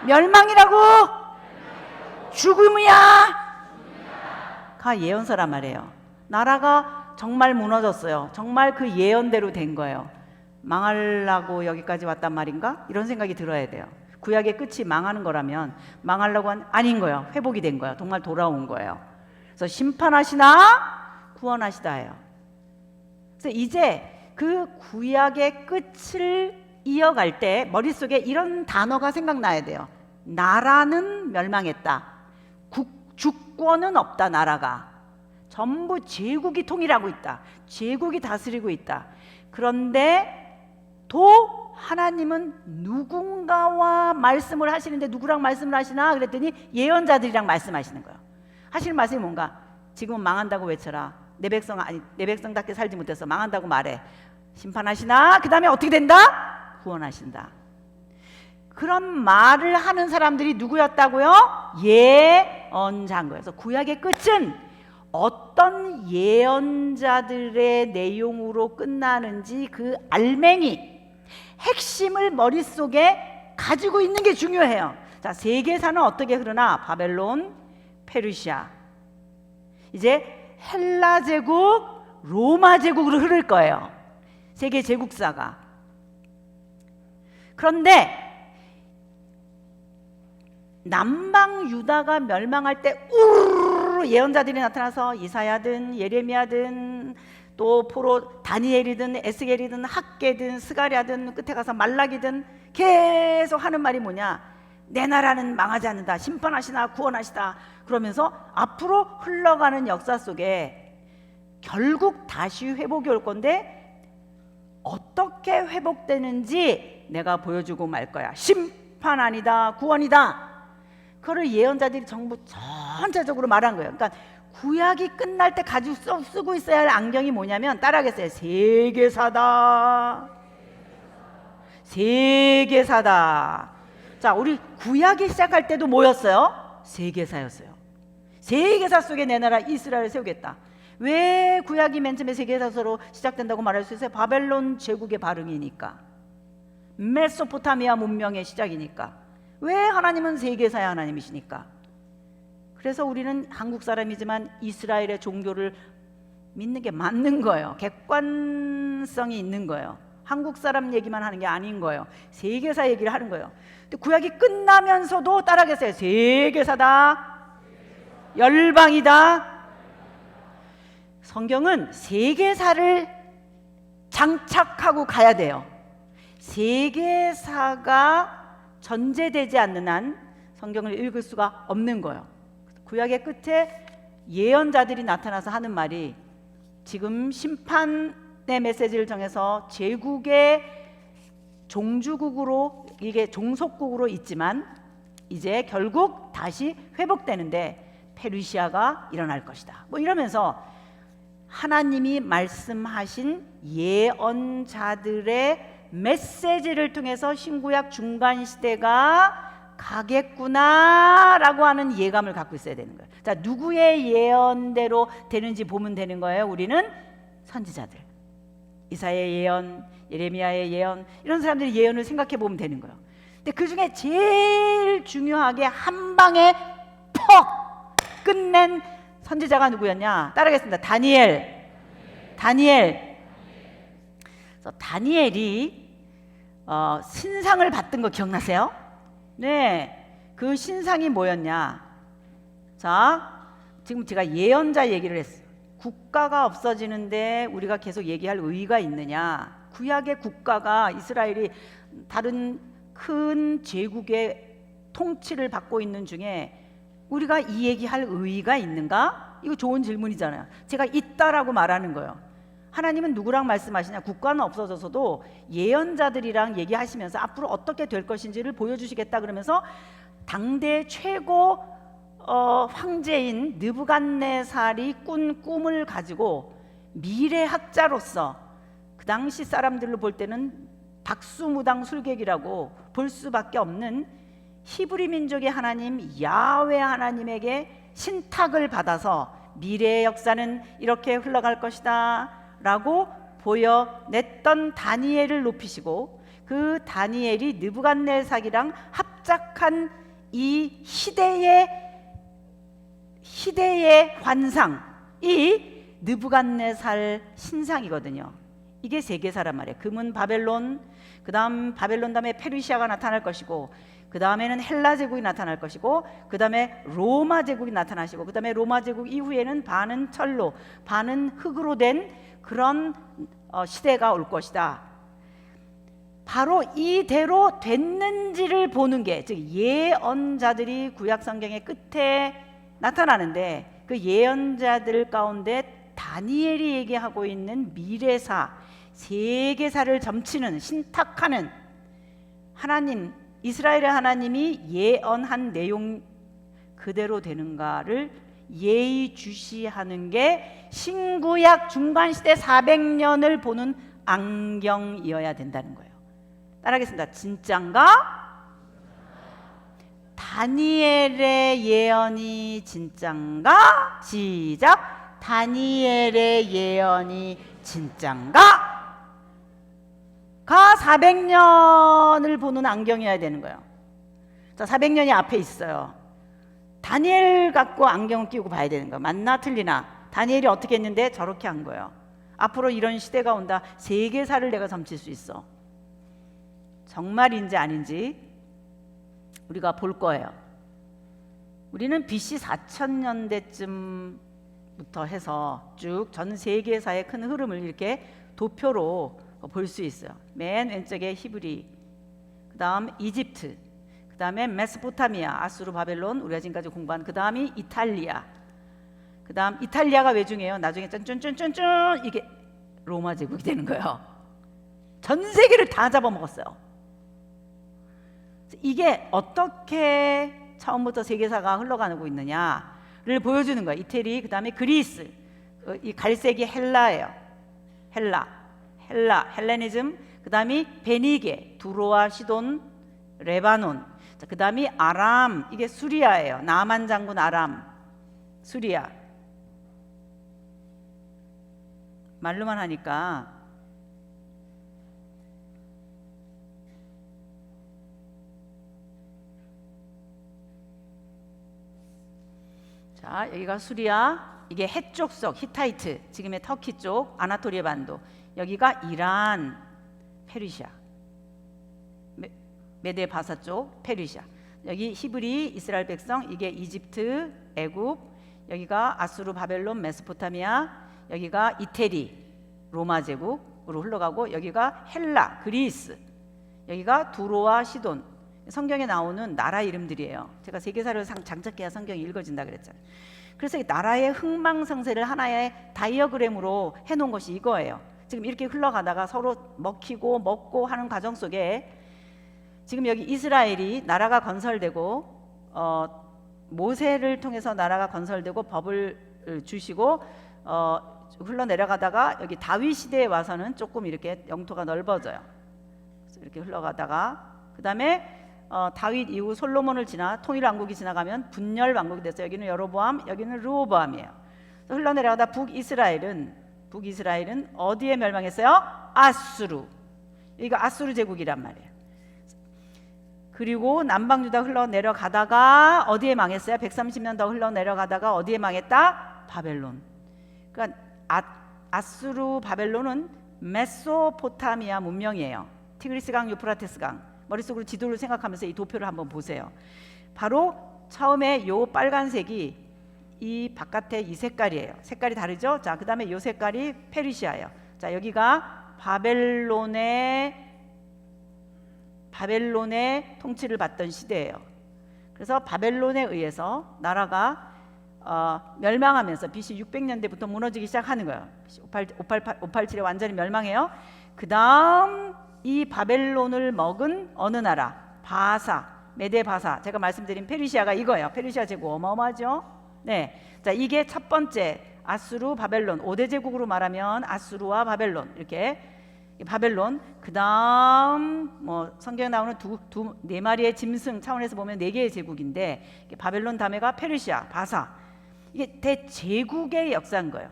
멸망이라고. 죽음이야. 가 예언서란 말이에요. 나라가 정말 무너졌어요. 정말 그 예언대로 된 거예요. 망하려고 여기까지 왔단 말인가? 이런 생각이 들어야 돼요. 구약의 끝이 망하는 거라면 망하려고 아닌 거예요. 회복이 된 거예요. 정말 돌아온 거예요. 그래서 심판하시나 구원하시다예요. 그래서 이제 그 구약의 끝을 이어갈 때 머릿속에 이런 단어가 생각나야 돼요. 나라는 멸망했다. 주권은 없다. 나라가 전부 제국이 통일하고 있다. 제국이 다스리고 있다. 그런데 또 하나님은 누군가와 말씀을 하시는데 누구랑 말씀을 하시나 그랬더니 예언자들이랑 말씀하시는 거예요. 하시는 말씀이 뭔가? 지금은 망한다고 외쳐라. 내 백성답게 살지 못해서 망한다고 말해. 심판하시나? 그 다음에 어떻게 된다? 구원하신다. 그런 말을 하는 사람들이 누구였다고요? 예언자인 거예요. 그래서 구약의 끝은 어떤 예언자들의 내용으로 끝나는지 그 알맹이, 핵심을 머릿속에 가지고 있는 게 중요해요. 자, 세계사는 어떻게 흐르나? 바벨론, 페르시아, 이제 헬라 제국, 로마 제국으로 흐를 거예요. 세계 제국사가. 그런데 남방 유다가 멸망할 때 우르르 예언자들이 나타나서 이사야든 예레미야든 또 포로 다니엘이든 에스겔이든 학계든 스가랴든 끝에 가서 말라기든 계속 하는 말이 뭐냐? 내 나라는 망하지 않는다. 심판하시나 구원하시다. 그러면서 앞으로 흘러가는 역사 속에 결국 다시 회복이 올 건데 어떻게 회복되는지 내가 보여주고 말 거야. 심판 아니다. 구원이다. 그거를 예언자들이 전부 전체적으로 말한 거예요. 그러니까 구약이 끝날 때 가지고 쓰고 있어야 할 안경이 뭐냐면 따라하겠어요. 세계사다. 세계사다. 자, 우리 구약이 시작할 때도 뭐였어요? 세계사였어요. 세계사 속에 내 나라 이스라엘을 세우겠다. 왜 구약이 맨 처음에 세계사서로 시작된다고 말할 수 있어요? 바벨론 제국의 발흥이니까. 메소포타미아 문명의 시작이니까. 왜 하나님은 세계사의 하나님이시니까. 그래서 우리는 한국 사람이지만 이스라엘의 종교를 믿는 게 맞는 거예요. 객관성이 있는 거예요. 한국 사람 얘기만 하는 게 아닌 거예요. 세계사 얘기를 하는 거예요. 근데 구약이 끝나면서도 따라하겠어요. 세계사다. 열방이다. 성경은 세계사를 장착하고 가야 돼요. 세계사가 전제되지 않는 한 성경을 읽을 수가 없는 거예요. 구약의 끝에 예언자들이 나타나서 하는 말이 지금 심판의 메시지를 정해서 제국의 종주국으로 이게 종속국으로 있지만 이제 결국 다시 회복되는데 페르시아가 일어날 것이다. 뭐 이러면서 하나님이 말씀하신 예언자들의 메시지를 통해서 신구약 중간 시대가 가겠구나라고 하는 예감을 갖고 있어야 되는 거예요. 자, 누구의 예언대로 되는지 보면 되는 거예요. 우리는 선지자들, 이사야의 예언, 예레미야의 예언, 이런 사람들의 예언을 생각해 보면 되는 거예요. 근데 그 중에 제일 중요하게 한 방에 퍽 끝낸 선지자가 누구였냐? 따라하겠습니다. 다니엘. 그래서 다니엘이 신상을 받던 거 기억나세요? 네, 그 신상이 뭐였냐? 자, 지금 제가 예언자 얘기를 했어요. 국가가 없어지는데 우리가 계속 얘기할 의의가 있느냐? 구약의 국가가 이스라엘이 다른 큰 제국의 통치를 받고 있는 중에 우리가 이 얘기할 의의가 있는가? 이거 좋은 질문이잖아요. 제가 있다라고 말하는 거예요. 하나님은 누구랑 말씀하시냐? 국가는 없어져서도 예언자들이랑 얘기하시면서 앞으로 어떻게 될 것인지를 보여주시겠다 그러면서 당대 최고 황제인 느부갓네살이 꾼 꿈을 가지고 미래학자로서 그 당시 사람들로 볼 때는 박수무당 술객이라고 볼 수밖에 없는 히브리 민족의 하나님 야훼 하나님에게 신탁을 받아서 미래의 역사는 이렇게 흘러갈 것이다 라고 보여냈던 다니엘을 높이시고, 그 다니엘이 느부갓네살이랑 합작한 이 시대의 환상이 느부갓네살 신상이거든요. 이게 세계사란 말이에요. 금은 바벨론, 그 다음 바벨론 다음에 페르시아가 나타날 것이고, 그 다음에는 헬라 제국이 나타날 것이고, 그 다음에 로마 제국이 나타나시고, 그 다음에 로마 제국 이후에는 반은 철로 반은 흙으로 된 그런 시대가 올 것이다. 바로 이대로 됐는지를 보는 게, 즉 예언자들이 구약 성경의 끝에 나타나는데, 그 예언자들 가운데 다니엘이 얘기하고 있는 미래사, 세계사를 점치는 신탁하는 하나님, 이스라엘의 하나님이 예언한 내용 그대로 되는가를 예의주시하는 게 신구약 중간시대 400년을 보는 안경이어야 된다는 거예요. 따라하겠습니다. 진짠가? 다니엘의 예언이 진짠가? 시작. 다니엘의 예언이 진짠가? 가 400년을 보는 안경이어야 되는 거예요. 자, 400년이 앞에 있어요. 다니엘 갖고 안경을 끼고 봐야 되는 거예요. 맞나 틀리나? 다니엘이 어떻게 했는데 저렇게 한 거예요. 앞으로 이런 시대가 온다. 세계사를 내가 점칠 수 있어. 정말인지 아닌지 우리가 볼 거예요. 우리는 BC 4000년대쯤부터 해서 쭉 전 세계사의 큰 흐름을 이렇게 도표로 볼 수 있어요. 맨 왼쪽에 히브리, 그 다음 이집트, 그 다음에 메소포타미아, 아수르, 바벨론, 우리가 지금까지 공부한, 그 다음이 이탈리아, 그 다음 이탈리아가 왜 중요해요? 나중에 짠짠짠짠짠 이게 로마 제국이 되는 거예요. 전 세계를 다 잡아먹었어요. 이게 어떻게 처음부터 세계사가 흘러가고 있느냐를 보여주는 거예요. 이태리, 그 다음에 그리스, 이 갈색이 헬라예요. 헬레니즘, 그 다음이 베니게, 두로와 시돈, 레바논, 그 다음이 아람, 이게 수리아예요. 나만 장군 아람, 수리아. 말로만 하니까 자, 여기가 수리아, 이게 해쪽 속 히타이트, 지금의 터키 쪽 아나토리아 반도, 여기가 이란, 페르시아, 메데 바사 쪽 페르시아, 여기 히브리 이스라엘 백성, 이게 이집트, 애굽, 여기가 아수르, 바벨론, 메소포타미아, 여기가 이태리, 로마 제국으로 흘러가고, 여기가 헬라, 그리스, 여기가 두로와 시돈. 성경에 나오는 나라 이름들이에요. 제가 세계사를 장착해야 성경이 읽어진다 그랬잖아요. 그래서 이 나라의 흥망성쇠를 하나의 다이어그램으로 해놓은 것이 이거예요. 지금 이렇게 흘러가다가 서로 먹히고 먹고 하는 과정 속에 지금 여기 이스라엘이 나라가 건설되고 모세를 통해서 나라가 건설되고 법을 주시고 흘러내려가다가 여기 다윗 시대에 와서는 조금 이렇게 영토가 넓어져요. 그래서 이렇게 흘러가다가 그 다음에 다윗 이후 솔로몬을 지나 통일왕국이 지나가면 분열왕국이 됐어요. 여기는 여로보암, 여기는 르호보암이에요. 흘러내려가다 북이스라엘은 어디에 멸망했어요? 아수르. 여기가 아수르 제국이란 말이에요. 그리고 남방유다 흘러내려가다가 어디에 망했어요? 130년 더 흘러내려가다가 어디에 망했다? 바벨론. 그러니까 아수르 바벨론은 메소포타미아 문명이에요. 티그리스강, 유프라테스강. 머릿속으로 지도를 생각하면서 이 도표를 한번 보세요. 바로 처음에 요 빨간색이 이 바깥에 이 색깔이에요. 색깔이 다르죠? 자, 그 다음에 요 색깔이 페르시아예요. 자, 여기가 바벨론의 통치를 받던 시대예요. 그래서 바벨론에 의해서 나라가 멸망하면서 BC 600년대부터 무너지기 시작하는 거예요. BC 587에 완전히 멸망해요. 그 다음 이 바벨론을 먹은 어느 나라? 바사, 메데 바사. 제가 말씀드린 페르시아가 이거예요. 페르시아 제국 어마어마하죠? 네. 자, 이게 첫 번째 아수르 바벨론 5대 제국으로 말하면 아수르와 바벨론 이렇게 바벨론, 그 다음 뭐 성경에 나오는 네 마리의 짐승 차원에서 보면 네 개의 제국인데, 바벨론 다음에가 페르시아, 바사, 이게 대제국의 역사인 거예요.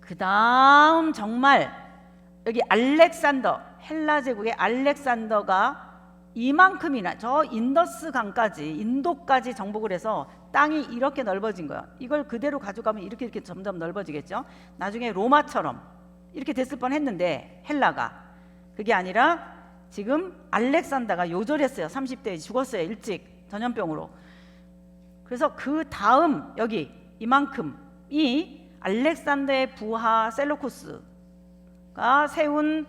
그 다음 정말 여기 알렉산더, 헬라 제국의 알렉산더가 이만큼이나 저 인더스 강까지, 인도까지 정복을 해서 땅이 이렇게 넓어진 거예요. 이걸 그대로 가져가면 이렇게 점점 넓어지겠죠. 나중에 로마처럼 이렇게 됐을 뻔했는데 헬라가, 그게 아니라 지금 알렉산더가 요절했어요. 30대에 죽었어요. 일찍 전염병으로. 그래서 그 다음 여기 이만큼이 알렉산더의 부하 셀루쿠스가 세운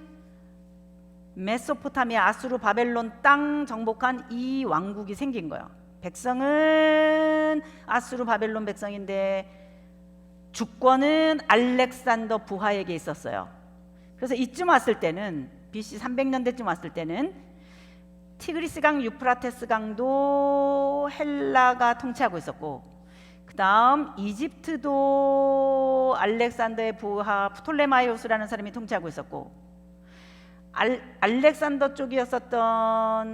메소포타미아, 아수르, 바벨론 땅 정복한 이 왕국이 생긴 거예요. 백성은 아수르, 바벨론 백성인데 주권은 알렉산더 부하에게 있었어요. 그래서 이쯤 왔을 때는 BC 300년대쯤 왔을 때는 티그리스강, 유프라테스 강도 헬라가 통치하고 있었고, 그 다음 이집트도 알렉산더의 부하 프톨레마이오스라는 사람이 통치하고 있었고, 알렉산더 쪽이었었던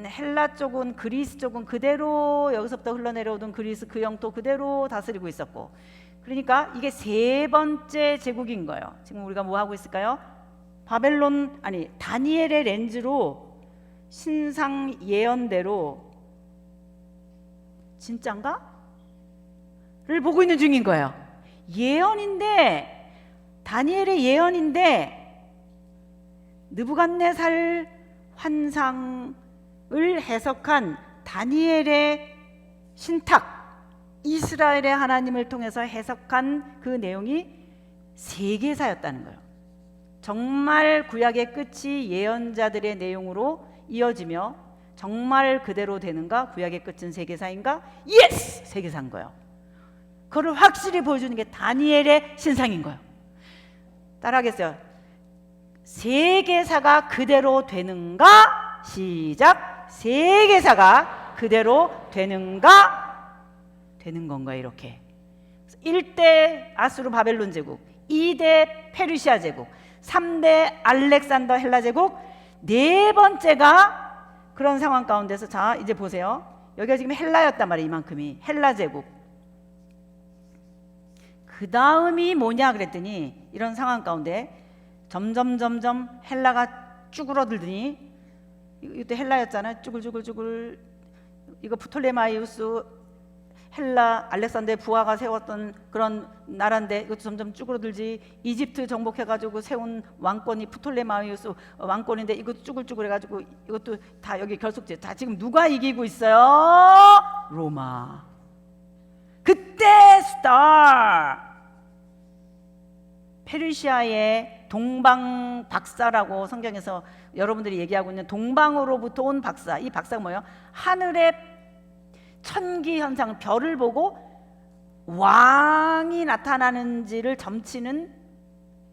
헬라 쪽은, 그리스 쪽은 그대로 여기서부터 흘러내려오던 그리스 그 영토 그대로 다스리고 있었고, 그러니까 이게 세 번째 제국인 거예요. 지금 우리가 뭐 하고 있을까요? 바벨론, 아니 다니엘의 렌즈로 신상 예언대로 진짠가? 를 보고 있는 중인 거예요. 예언인데, 다니엘의 예언인데 느부갓네살 환상을 해석한 다니엘의 신탁, 이스라엘의 하나님을 통해서 해석한 그 내용이 세계사였다는 거예요. 정말 구약의 끝이 예언자들의 내용으로 이어지며 정말 그대로 되는가? 구약의 끝은 세계사인가? 예스! 세계사인 거예요. 그걸 확실히 보여주는 게 다니엘의 신상인 거예요. 따라하겠어요? 세계사가 그대로 되는가? 시작! 세계사가 그대로 되는가? 되는 건가? 이렇게 1대 아수르 바벨론 제국, 2대 페르시아 제국, 3대 알렉산더 헬라 제국, 네 번째가 그런 상황 가운데서, 자 이제 보세요. 여기가 지금 헬라였단 말이에요. 이만큼이 헬라 제국. 그 다음이 뭐냐 그랬더니, 이런 상황 가운데 점점 헬라가 쭈그러들더니, 이것도 헬라였잖아요. 쭈글쭈글. 이거 프톨레마이우스 헬라 알렉산더의 부하가 세웠던 그런 나라인데 이것도 점점 쭈그러들지. 이집트 정복해가지고 세운 왕권이 프톨레마이우스 왕권인데 이것도 쭈글쭈글 해가지고 이것도 다 여기 결속제. 다 지금 누가 이기고 있어요? 로마. 그때 스타 페르시아의 동방 박사라고 성경에서 여러분들이 얘기하고 있는 동방으로부터 온 박사. 이 박사가 뭐예요? 하늘의 천기 현상, 별을 보고 왕이 나타나는지를 점치는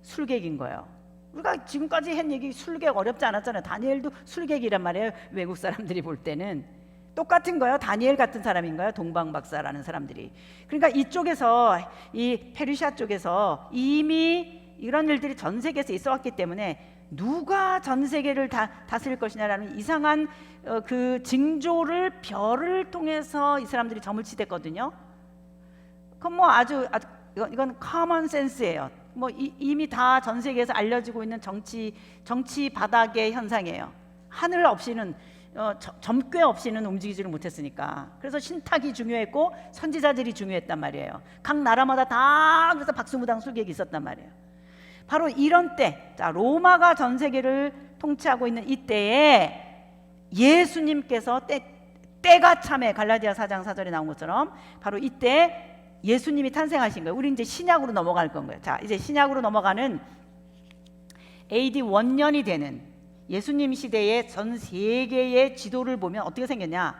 술객인 거예요. 우리가 지금까지 한 얘기, 술객 어렵지 않았잖아요. 다니엘도 술객이란 말이에요. 외국 사람들이 볼 때는 똑같은 거예요. 다니엘 같은 사람인 거예요. 동방 박사라는 사람들이. 그러니까 이쪽에서, 이 페르시아 쪽에서 이미 이런 일들이 전 세계에서 있어 왔기 때문에 누가 전 세계를 다스릴 것이냐라는 이상한 그 징조를 별을 통해서 이 사람들이 점을 치댔거든요. 그건 뭐 아주 이건 커먼 센스예요. 뭐 이미 다 전 세계에서 알려지고 있는 정치 바닥의 현상이에요. 하늘 없이는, 점괘 없이는 움직이지를 못했으니까. 그래서 신탁이 중요했고 선지자들이 중요했단 말이에요. 각 나라마다 다 그래서 박수무당 술객이 있었단 말이에요. 바로 이런 때, 자 로마가 전 세계를 통치하고 있는 이때에 예수님께서 때가 참에, 갈라디아 4장 4절에 나온 것처럼 바로 이때 예수님이 탄생하신 거예요. 우리 이제 신약으로 넘어갈 건 거예요. 자 이제 신약으로 넘어가는 AD 1년이 되는 예수님 시대의 전 세계의 지도를 보면 어떻게 생겼냐?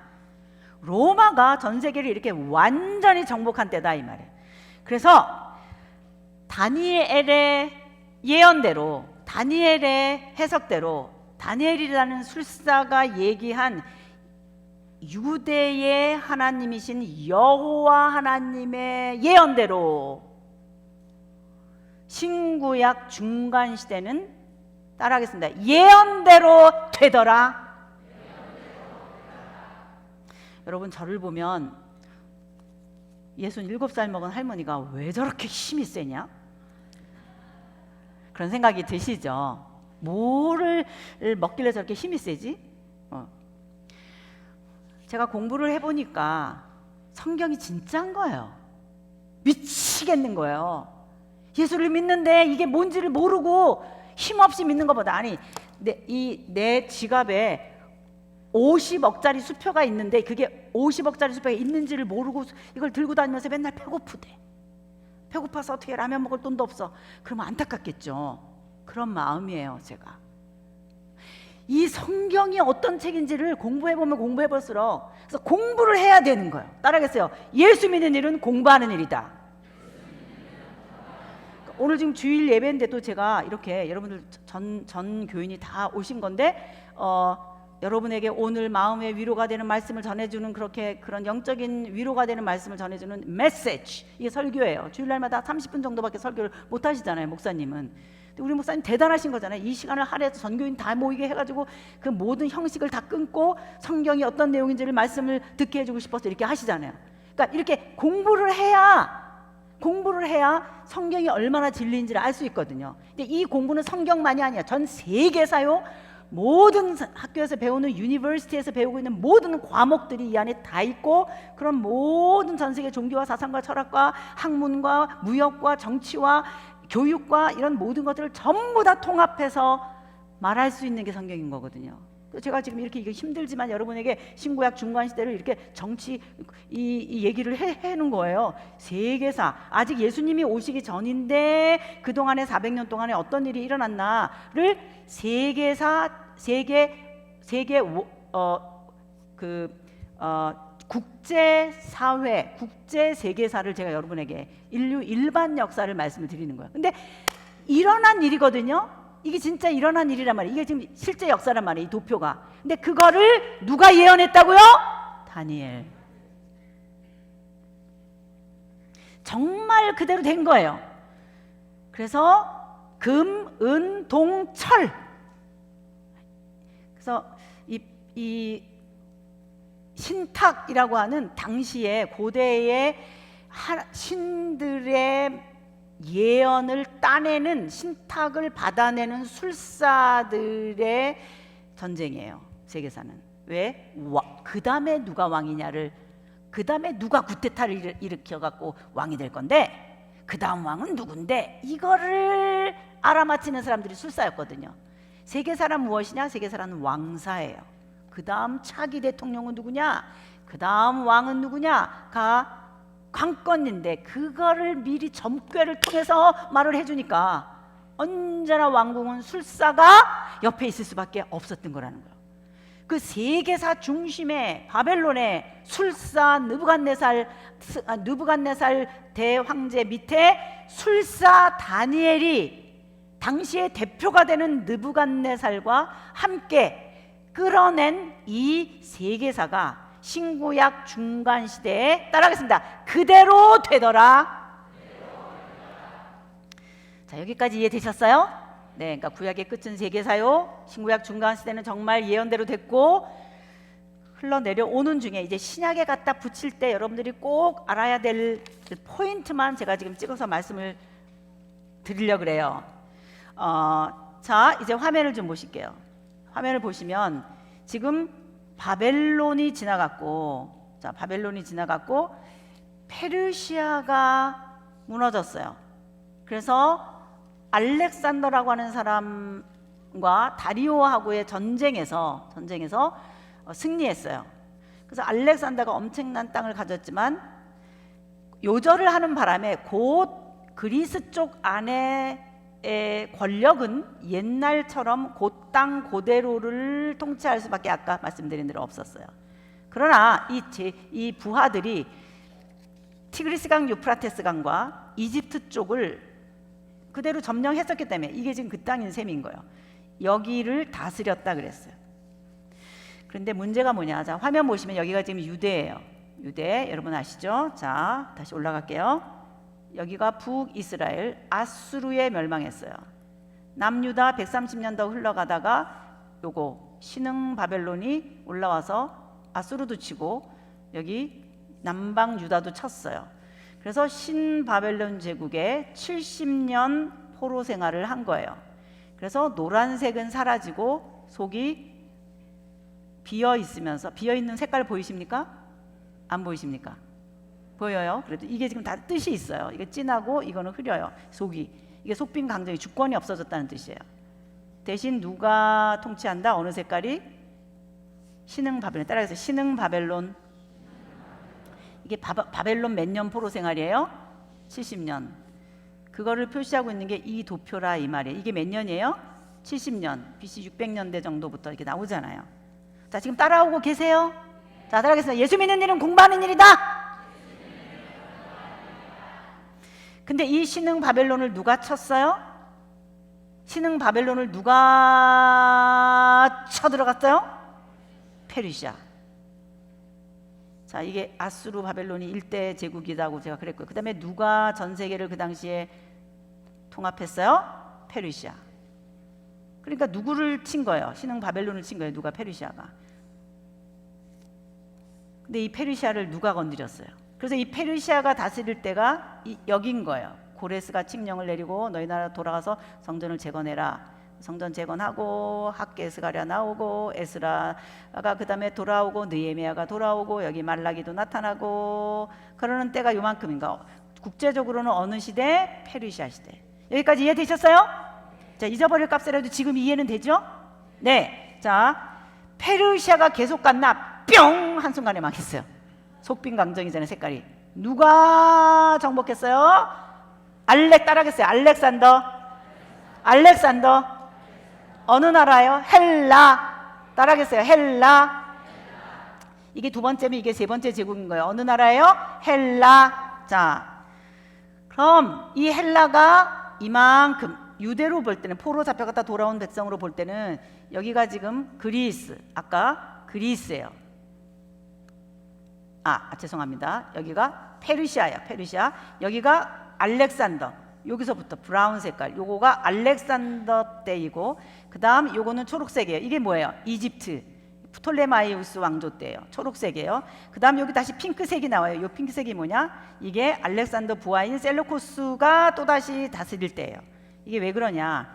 로마가 전 세계를 이렇게 완전히 정복한 때다 이 말이에요. 그래서 다니엘의 예언대로, 다니엘의 해석대로, 다니엘이라는 술사가 얘기한 유대의 하나님이신 여호와 하나님의 예언대로 신구약 중간 시대는 따라하겠습니다. 예언대로 되더라. 여러분, 저를 보면 67살 먹은 할머니가 왜 저렇게 힘이 세냐? 그런 생각이 드시죠? 뭐를 먹길래 저렇게 힘이 세지? 제가 공부를 해보니까 성경이 진짜인 거예요. 미치겠는 거예요. 예수를 믿는데 이게 뭔지를 모르고 힘없이 믿는 것보다, 아니 내 지갑에 50억짜리 수표가 있는데 그게 50억짜리 수표가 있는지를 모르고 이걸 들고 다니면서 맨날 배고프대. 배고파서 어떻게 라면 먹을 돈도 없어. 그러면 안타깝겠죠. 그런 마음이에요. 제가 이 성경이 어떤 책인지를 공부해보면 공부해볼수록, 그래서 공부를 해야 되는 거예요. 따라하겠어요. 예수 믿는 일은 공부하는 일이다. 오늘 지금 주일 예배인데도 제가 이렇게 여러분들 전 교인이 다 오신 건데 여러분에게 오늘 마음의 위로가 되는 말씀을 전해주는, 그런 영적인 위로가 되는 말씀을 전해주는 메시지, 이게 설교예요. 주일날마다 30분 정도밖에 설교를 못 하시잖아요, 목사님은. 근데 우리 목사님 대단하신 거잖아요. 이 시간을 할애해서 전교인 다 모이게 해가지고 그 모든 형식을 다 끊고 성경이 어떤 내용인지를 말씀을 듣게 해주고 싶어서 이렇게 하시잖아요. 그러니까 이렇게 공부를 해야 성경이 얼마나 진리인지를 알 수 있거든요. 근데 이 공부는 성경만이 아니야. 전 세계사요, 모든 학교에서 배우는, 유니버시티에서 배우고 있는 모든 과목들이 이 안에 다 있고, 그런 모든 전 세계 종교와 사상과 철학과 학문과 무역과 정치와 교육과 이런 모든 것들을 전부 다 통합해서 말할 수 있는 게 성경인 거거든요. 제가 지금 이렇게 이게 힘들지만 여러분에게 신구약 중간 시대를 이렇게 정치 이 얘기를 해놓은 거예요. 세계사, 아직 예수님이 오시기 전인데 그동안에 400년 동안에 어떤 일이 일어났나를 국제사회, 국제세계사를 제가 여러분에게 인류 일반 역사를 말씀을 드리는 거예요. 근데 일어난 일이거든요. 이게 진짜 일어난 일이란 말이에요. 이게 지금 실제 역사란 말이에요, 이 도표가. 근데 그거를 누가 예언했다고요? 다니엘. 정말 그대로 된 거예요. 그래서 금, 은, 동, 철. 그래서 이 신탁이라고 하는 당시에 고대의 신들의 예언을 따내는, 신탁을 받아내는 술사들의 전쟁이에요, 세계사는. 왜? 그 다음에 누가 왕이냐를, 그 다음에 누가 구테타를 일으켜갖고 왕이 될 건데, 그 다음 왕은 누군데, 이거를 알아맞히는 사람들이 술사였거든요. 세계사란 무엇이냐? 세계사라는 왕사예요. 그 다음 차기 대통령은 누구냐? 그 다음 왕은 누구냐?가 관건인데, 그거를 미리 점괘를 통해서 말을 해주니까 언제나 왕궁은 술사가 옆에 있을 수밖에 없었던 거라는 거예요. 그 세계사 중심에 바벨론의 술사 느부갓네살 대황제 밑에 술사 다니엘이 당시의 대표가 되는 느부갓네살과 함께 끌어낸 이 세계사가 신구약 중간 시대에, 따라하겠습니다, 그대로 되더라. 자, 여기까지 이해되셨어요? 네, 그러니까 구약의 끝은 세계사요, 신구약 중간 시대는 정말 예언대로 됐고, 흘러내려오는 중에 이제 신약에 갖다 붙일 때 여러분들이 꼭 알아야 될 포인트만 제가 지금 찍어서 말씀을 드리려고 그래요. 자, 이제 화면을 좀 보실게요. 화면을 보시면 지금 바벨론이 지나갔고, 자, 바벨론이 지나갔고 페르시아가 무너졌어요. 그래서 알렉산더라고 하는 사람과 다리오하고의 전쟁에서 승리했어요. 그래서 알렉산더가 엄청난 땅을 가졌지만 요절을 하는 바람에 곧 그리스 쪽 안에 권력은 옛날처럼 그 땅 그대로를 통치할 수밖에 아까 말씀드린 대로 없었어요. 그러나 이 부하들이 티그리스강, 유프라테스 강과 이집트 쪽을 그대로 점령했었기 때문에 이게 지금 그 땅인 셈인 거예요. 여기를 다스렸다 그랬어요. 그런데 문제가 뭐냐? 자, 화면 보시면 여기가 지금 유대예요. 유대, 여러분 아시죠? 자, 다시 올라갈게요. 여기가 북이스라엘 아수르에 멸망했어요. 남유다 130년 더 흘러가다가 요거 신흥 바벨론이 올라와서 아수르도 치고 여기 남방 유다도 쳤어요. 그래서 신바벨론 제국에 70년 포로 생활을 한 거예요. 그래서 노란색은 사라지고 속이 비어 있으면서, 비어 있는 색깔 보이십니까? 안 보이십니까? 보여요? 그래도 이게 지금 다 뜻이 있어요. 이게 진하고 이거는 흐려요. 속이. 이게 속빈 강정이 주권이 없어졌다는 뜻이에요. 대신 누가 통치한다? 어느 색깔이? 신흥 바벨론. 따라해서 신흥 바벨론. 이게 바벨론 몇 년 포로 생활이에요? 70년. 그거를 표시하고 있는 게 이 도표라 이 말이에요. 이게 몇 년이에요? 70년. BC 600년대 정도부터 이렇게 나오잖아요. 자, 지금 따라오고 계세요? 자, 따라하겠습니다. 예수 믿는 일은 공부하는 일이다. 근데 이 신흥 바벨론을 누가 쳤어요? 신흥 바벨론을 누가 쳐들어갔어요? 페르시아. 자, 이게 아수르 바벨론이 일대 제국이라고 제가 그랬고요. 그 다음에 누가 전 세계를 그 당시에 통합했어요? 페르시아. 그러니까 누구를 친 거예요? 신흥 바벨론을 친 거예요. 누가? 페르시아가. 근데 이 페르시아를 누가 건드렸어요? 그래서 이 페르시아가 다스릴 때가 여긴 거예요. 고레스가 칙령을 내리고 너희 나라 돌아가서 성전을 재건해라. 성전 재건하고 학개스가랴 나오고 에스라가 그 다음에 돌아오고 느헤미야가 돌아오고 여기 말라기도 나타나고 그러는 때가 요만큼인가. 국제적으로는 어느 시대? 페르시아 시대. 여기까지 이해되셨어요? 자, 잊어버릴 값이라도 지금 이해는 되죠? 네. 자, 페르시아가 계속 갔나? 뿅! 한순간에 망했어요. 속빈 강정이잖아요. 색깔이. 누가 정복했어요? 따라하겠어요. 알렉산더. 어느 나라예요? 헬라. 따라하겠어요. 헬라. 이게 두 번째면 이게 세 번째 제국인 거예요. 어느 나라예요? 헬라. 자, 그럼 이 헬라가 이만큼 유대로 볼 때는 포로 잡혀갔다 돌아온 백성으로 볼 때는 여기가 지금 그리스, 아까 그리스예요. 죄송합니다. 여기가 페르시아야. 페르시아. 여기가 알렉산더. 여기서부터 브라운 색깔. 요거가 알렉산더 때이고 그 다음 요거는 초록색이에요. 이게 뭐예요? 이집트. 프톨레마이우스 왕조 때예요. 초록색이에요. 그 다음 여기 다시 핑크색이 나와요. 요 핑크색이 뭐냐? 이게 알렉산더 부하인 셀루쿠스가 또다시 다스릴 때예요. 이게 왜 그러냐?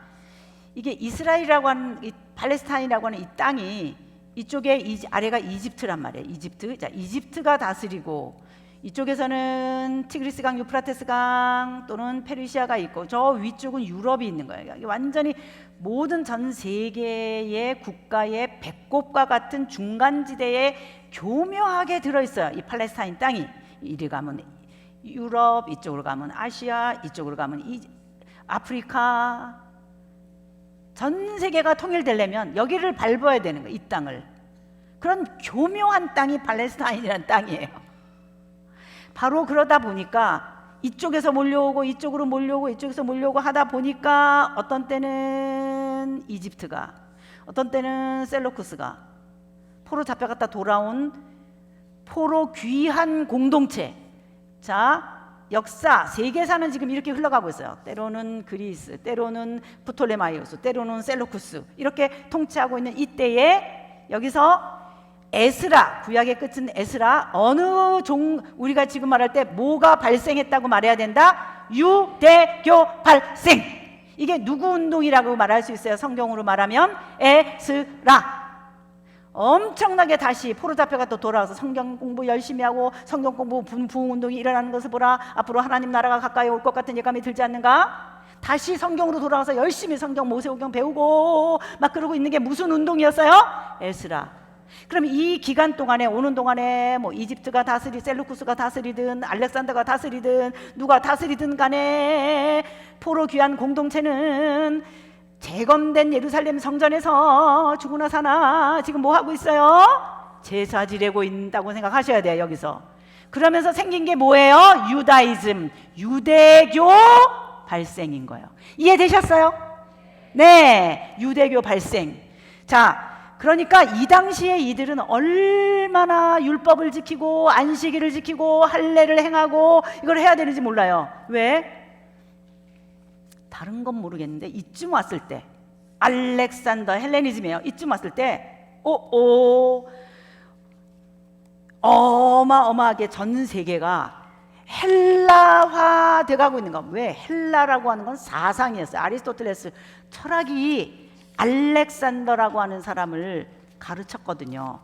이게 이스라엘이라고 하는 이 팔레스타인이라고 하는 이 땅이 이쪽에 아래가 이집트란 말이에요. 이집트. 자, 이집트가 다스리고 이쪽에서는 티그리스강, 유프라테스강 또는 페르시아가 있고 저 위쪽은 유럽이 있는 거예요. 이게 완전히 모든 전 세계의 국가의 배꼽과 같은 중간지대에 교묘하게 들어있어요. 이 팔레스타인 땅이. 이리 가면 유럽, 이쪽으로 가면 아시아, 이쪽으로 가면 아프리카. 전 세계가 통일되려면 여기를 밟아야 되는 거예요. 이 땅을. 그런 교묘한 땅이 팔레스타인이라는 땅이에요. 바로 그러다 보니까 이쪽에서 몰려오고 이쪽으로 몰려오고 이쪽에서 몰려오고 하다 보니까 어떤 때는 이집트가, 어떤 때는 셀루쿠스가 포로 잡혀갔다 돌아온 포로 귀한 공동체. 자, 역사, 세계사는 지금 이렇게 흘러가고 있어요. 때로는 그리스, 때로는 프톨레마이오스, 때로는 셀루쿠스 이렇게 통치하고 있는 이때에 여기서 에스라, 구약의 끝은 에스라, 어느 우리가 지금 말할 때 뭐가 발생했다고 말해야 된다? 유대교 발생. 이게 누구 운동이라고 말할 수 있어요? 성경으로 말하면 에스라. 엄청나게 다시 포로 잡혀가 또 돌아와서 성경 공부 열심히 하고 성경 공부 부흥 운동이 일어나는 것을 보라. 앞으로 하나님 나라가 가까이 올 것 같은 예감이 들지 않는가? 다시 성경으로 돌아와서 열심히 성경 모세오경 배우고 막 그러고 있는 게 무슨 운동이었어요? 에스라. 그럼 이 기간 동안에 오는 동안에 뭐 이집트가 셀루쿠스가 다스리든 알렉산더가 다스리든 누가 다스리든 간에 포로 귀한 공동체는 재건된 예루살렘 성전에서 죽으나 사나 지금 뭐 하고 있어요? 제사 지내고 있다고 생각하셔야 돼요. 여기서. 그러면서 생긴 게 뭐예요? 유다이즘, 유대교 발생인 거예요. 이해되셨어요? 네, 유대교 발생. 자, 그러니까 이 당시에 이들은 얼마나 율법을 지키고 안식일을 지키고 할례를 행하고 이걸 해야 되는지 몰라요. 왜? 다른 건 모르겠는데 이쯤 왔을 때 알렉산더 헬레니즘이에요. 이쯤 왔을 때 어마어마하게 전 세계가 헬라화 돼가고 있는 거. 왜? 헬라라고 하는 건 사상이었어요. 아리스토텔레스 철학이 알렉산더라고 하는 사람을 가르쳤거든요.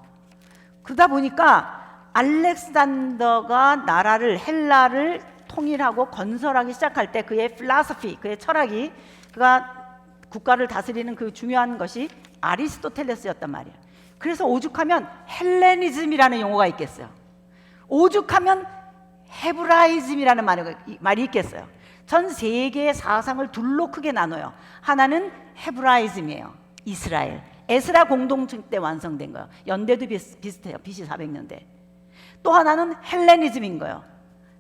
그러다 보니까 알렉산더가 나라를 헬라를 통일하고 건설하기 시작할 때 그의 필라소피, 그의 철학이 그가 국가를 다스리는 그 중요한 것이 아리스토텔레스였단 말이에요. 그래서 오죽하면 헬레니즘이라는 용어가 있겠어요. 오죽하면 헤브라이즘이라는 말이 있겠어요. 전 세계의 사상을 둘로 크게 나눠요. 하나는 헤브라이즘이에요. 이스라엘 에스라 공동체 때 완성된 거예요. 연대도 비슷해요. BC 400년대. 또 하나는 헬레니즘인 거예요.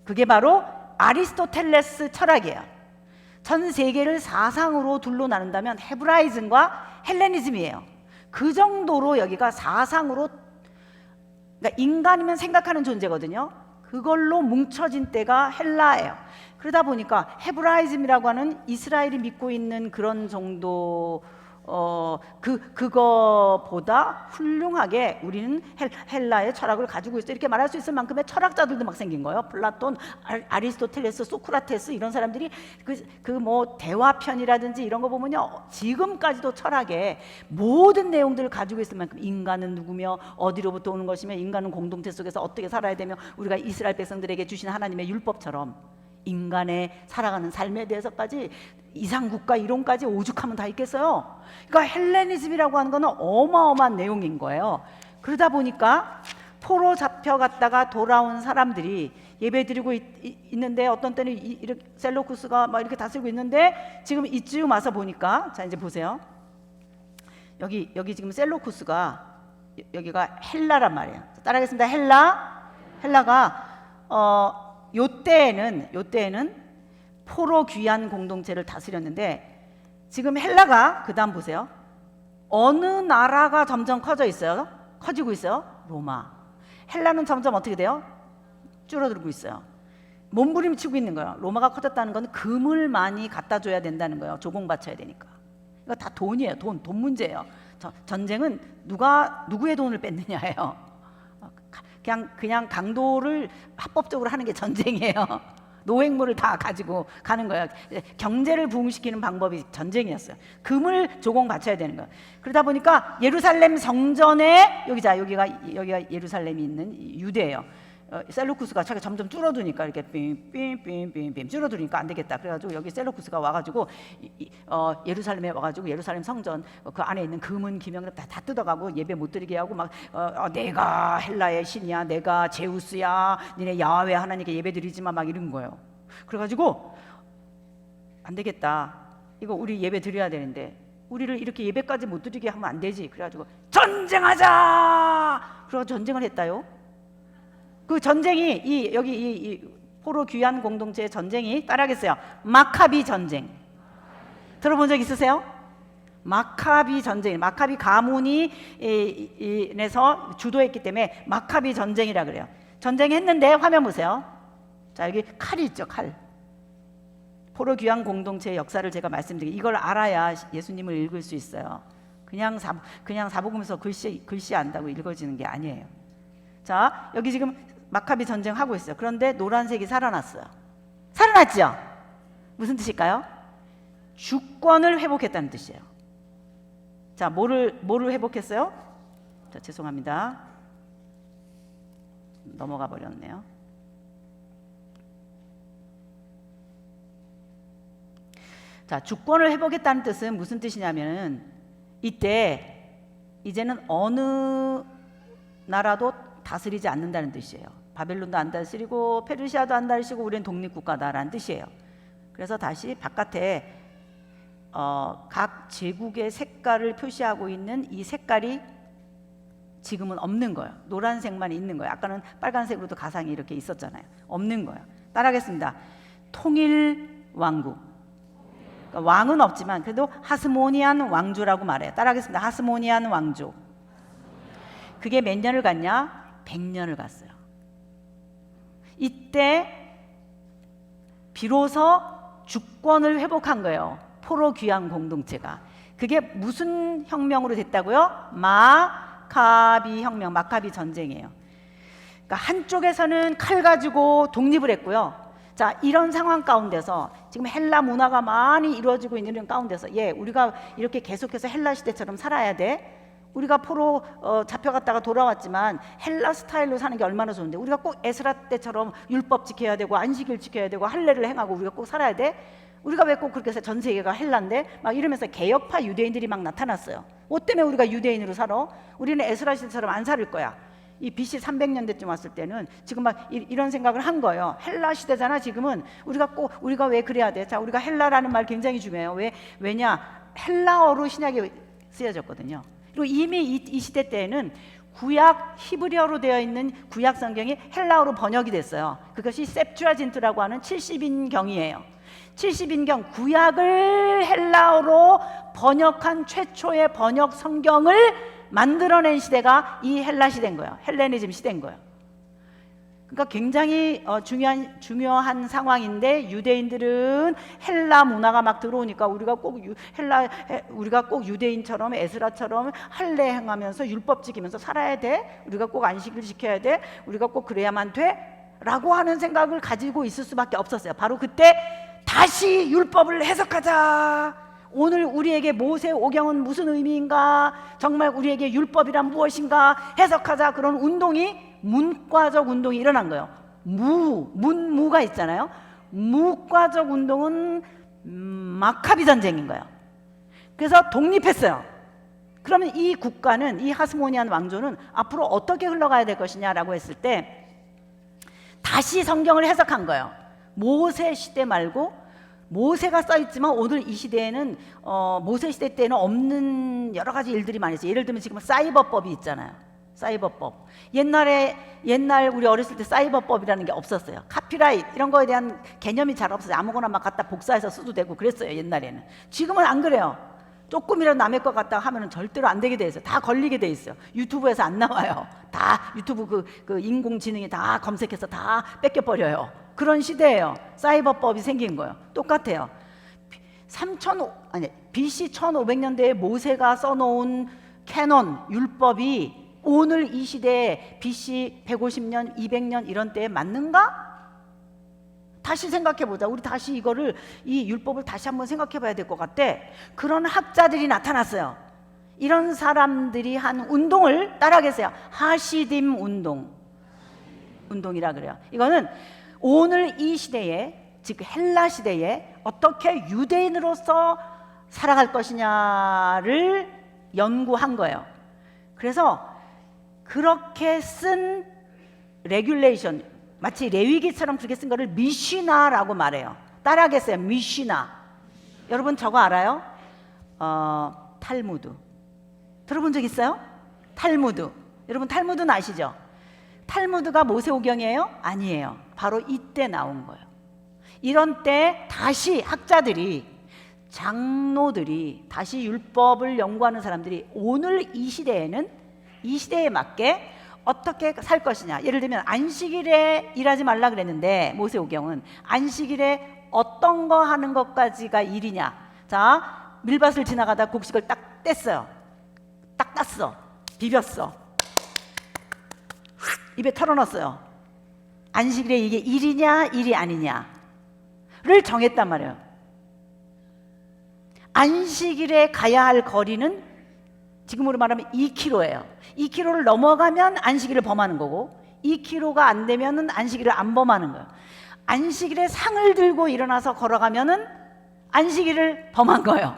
그게 바로 아리스토텔레스 철학이에요. 전 세계를 사상으로 둘로 나눈다면 헤브라이즘과 헬레니즘이에요. 그 정도로 여기가 사상으로, 그러니까 인간이면 생각하는 존재거든요. 그걸로 뭉쳐진 때가 헬라예요. 그러다 보니까 헤브라이즘이라고 하는 이스라엘이 믿고 있는 그런 정도 그거보다 훌륭하게 우리는 헬라의 철학을 가지고 있어, 이렇게 말할 수 있을 만큼의 철학자들도 막 생긴 거예요. 플라톤, 아리스토텔레스, 소크라테스 이런 사람들이 뭐 대화편이라든지 이런 거 보면요, 지금까지도 철학의 모든 내용들을 가지고 있을 만큼 인간은 누구며 어디로부터 오는 것이며 인간은 공동체 속에서 어떻게 살아야 되며 우리가 이스라엘 백성들에게 주신 하나님의 율법처럼 인간의 살아가는 삶에 대해서까지 이상국가 이론까지 오죽하면 다 있겠어요. 그러니까 헬레니즘이라고 하는 거는 어마어마한 내용인 거예요. 그러다 보니까 포로 잡혀갔다가 돌아온 사람들이 예배드리고 있는데 어떤 때는 이렇게 셀로쿠스가 막 이렇게 다스리고 있는데 지금 이쯤 와서 보니까, 자 이제 보세요. 여기 지금 셀로쿠스가 여기가 헬라란 말이에요. 따라하겠습니다. 헬라가 요때에는 포로 귀환 공동체를 다스렸는데 지금 헬라가, 그 다음 보세요. 어느 나라가 점점 커지고 있어요? 로마. 헬라는 점점 어떻게 돼요? 줄어들고 있어요. 몸부림치고 있는 거예요. 로마가 커졌다는 건 금을 많이 갖다 줘야 된다는 거예요. 조공 바쳐야 되니까. 이거 다 돈이에요. 돈 문제예요. 전쟁은 누구의 돈을 뺏느냐예요. 그냥 강도를 합법적으로 하는 게 전쟁이에요. 노획물을 다 가지고 가는 거예요. 경제를 부흥시키는 방법이 전쟁이었어요. 금을 조공 바쳐야 되는 거예요. 그러다 보니까 예루살렘 성전에 여기가 예루살렘이 있는 유대예요. 셀루쿠스가 자기가 점점 줄어드니까 이렇게 빔 줄어드니까 안 되겠다. 그래가지고 여기 셀루쿠스가 와가지고 예루살렘에 와가지고 예루살렘 성전 그 안에 있는 금은 기명을 다 뜯어가고 예배 못 드리게 하고 막 내가 헬라의 신이야, 내가 제우스야, 니네 야훼 하나님께 예배 드리지 마, 막 이런 거예요. 그래가지고 안 되겠다. 이거 우리 예배 드려야 되는데 우리를 이렇게 예배까지 못 드리게 하면 안 되지. 그래가지고 전쟁하자. 그래서 전쟁을 했다요. 그 전쟁이 여기 포로 귀환 공동체의 전쟁이 따라하겠어요. 마카비 전쟁. 들어본 적 있으세요? 마카비 전쟁. 마카비 가문이 에서 주도했기 때문에 마카비 전쟁이라 그래요. 전쟁했는데 화면 보세요. 자 여기 칼이 있죠. 칼. 포로 귀환 공동체의 역사를 제가 말씀드리게, 이걸 알아야 예수님을 읽을 수 있어요. 그냥 사복음에서 글씨 안다고 읽어지는 게 아니에요. 자 여기 지금 마카비 전쟁하고 있어요. 그런데 노란색이 살아났어요. 살아났죠? 무슨 뜻일까요? 주권을 회복했다는 뜻이에요. 자, 뭐를 회복했어요? 자, 죄송합니다. 넘어가 버렸네요. 자, 주권을 회복했다는 뜻은 무슨 뜻이냐면은 이때 이제는 어느 나라도 다스리지 않는다는 뜻이에요. 바벨론도 안 다스리고 페르시아도 안 다스리고 우리는 독립국가다라는 뜻이에요. 그래서 다시 바깥에 각 제국의 색깔을 표시하고 있는 이 색깔이 지금은 없는 거예요. 노란색만 있는 거예요. 아까는 빨간색으로도 가상이 이렇게 있었잖아요. 없는 거예요. 따라하겠습니다. 통일 왕국. 그러니까 왕은 없지만 그래도 하스모니안 왕조라고 말해요. 따라하겠습니다. 하스모니안 왕조. 그게 몇 년을 갔냐? 100년을 갔어요. 이때 비로소 주권을 회복한 거예요. 포로 귀환 공동체가. 그게 무슨 혁명으로 됐다고요? 마카비 혁명, 마카비 전쟁이에요. 그러니까 한쪽에서는 칼 가지고 독립을 했고요. 자, 이런 상황 가운데서 지금 헬라 문화가 많이 이루어지고 있는 가운데서 우리가 이렇게 계속해서 헬라 시대처럼 살아야 돼. 우리가 포로 잡혀갔다가 돌아왔지만 헬라 스타일로 사는 게 얼마나 좋은데, 우리가 꼭 에스라 때처럼 율법 지켜야 되고 안식일 지켜야 되고 할례를 행하고 우리가 꼭 살아야 돼? 우리가 왜 꼭 그렇게 해서 전 세계가 헬라인데? 막 이러면서 개혁파 유대인들이 막 나타났어요. 뭐 때문에 우리가 유대인으로 살아? 우리는 에스라 시대처럼 안 살 거야. 이 BC 300년대쯤 왔을 때는 지금 막 이런 생각을 한 거예요. 헬라 시대잖아 지금은. 우리가 왜 그래야 돼? 자, 우리가 헬라라는 말 굉장히 중요해요. 왜냐? 헬라어로 신약이 쓰여졌거든요. 그리고 이미 이 시대 때에는 구약 히브리어로 되어 있는 구약 성경이 헬라어로 번역이 됐어요. 그것이 셉투아진트라고 하는 70인경이에요. 70인경, 구약을 헬라어로 번역한 최초의 번역 성경을 만들어낸 시대가 이 헬라 시대인 거예요. 헬레니즘 시대인 거예요. 그러니까 굉장히 중요한 상황인데, 유대인들은 헬라 문화가 막 들어오니까 우리가 꼭 유대인처럼 에스라처럼 할례 행하면서 율법 지키면서 살아야 돼. 우리가 꼭 안식일 지켜야 돼. 우리가 꼭 그래야만 돼. 라고 하는 생각을 가지고 있을 수밖에 없었어요. 바로 그때 다시 율법을 해석하자. 오늘 우리에게 모세 오경은 무슨 의미인가? 정말 우리에게 율법이란 무엇인가? 해석하자. 그런 운동이, 문과적 운동이 일어난 거예요. 문무가 있잖아요. 무과적 운동은 마카비 전쟁인 거예요. 그래서 독립했어요. 그러면 이 국가는, 이 하스모니안 왕조는 앞으로 어떻게 흘러가야 될 것이냐라고 했을 때 다시 성경을 해석한 거예요. 모세 시대 말고, 모세가 써있지만 오늘 이 시대에는 모세 시대 때는 없는 여러 가지 일들이 많이 있어요. 예를 들면 지금 사이버법이 있잖아요. 사이버법. 옛날 우리 어렸을 때 사이버법이라는 게 없었어요. 카피라이트 이런 거에 대한 개념이 잘 없어요. 아무거나 막 갖다 복사해서 써도 되고 그랬어요, 옛날에는. 지금은 안 그래요. 조금이라도 남의 것 같다 하면은 절대로 안 되게 돼 있어요. 다 걸리게 돼 있어요. 유튜브에서 안 나와요. 다 유튜브 그 인공지능이 다 검색해서 다 뺏겨버려요. 그런 시대예요. 사이버법이 생긴 거예요. 똑같아요. BC 1500년대에 모세가 써놓은 캐논, 율법이 오늘 이 시대에 BC 150년, 200년 이런 때에 맞는가? 다시 생각해보자. 우리 다시 이 율법을 다시 한번 생각해봐야 될 것 같대. 그런 학자들이 나타났어요. 이런 사람들이 한 운동을 따라하겠어요. 하시딤 운동이라 그래요. 이거는 오늘 이 시대에, 즉 헬라 시대에 어떻게 유대인으로서 살아갈 것이냐를 연구한 거예요. 그래서 그렇게 쓴 레귤레이션, 마치 레위기처럼 그렇게 쓴 거를 미시나라고 말해요. 따라하겠어요. 미시나. 여러분 저거 알아요? 탈무드. 들어본 적 있어요? 탈무드. 여러분 탈무드는 아시죠? 탈무드가 모세오경이에요? 아니에요. 바로 이때 나온 거예요. 이런 때 다시 학자들이, 장로들이, 다시 율법을 연구하는 사람들이 오늘 이 시대에는 이 시대에 맞게 어떻게 살 것이냐. 예를 들면 안식일에 일하지 말라 그랬는데 모세오경은 안식일에 어떤 거 하는 것까지가 일이냐. 자, 밀밭을 지나가다 곡식을 딱 뗐어요. 딱 땄어. 비볐어. 입에 털어넣었어요. 안식일에 이게 일이냐 일이 아니냐를 정했단 말이에요. 안식일에 가야 할 거리는 지금으로 말하면 2km예요. 2km를 넘어가면 안식일을 범하는 거고 2km가 안 되면은 안식일을 안 범하는 거예요. 안식일에 상을 들고 일어나서 걸어가면은 안식일을 범한 거예요.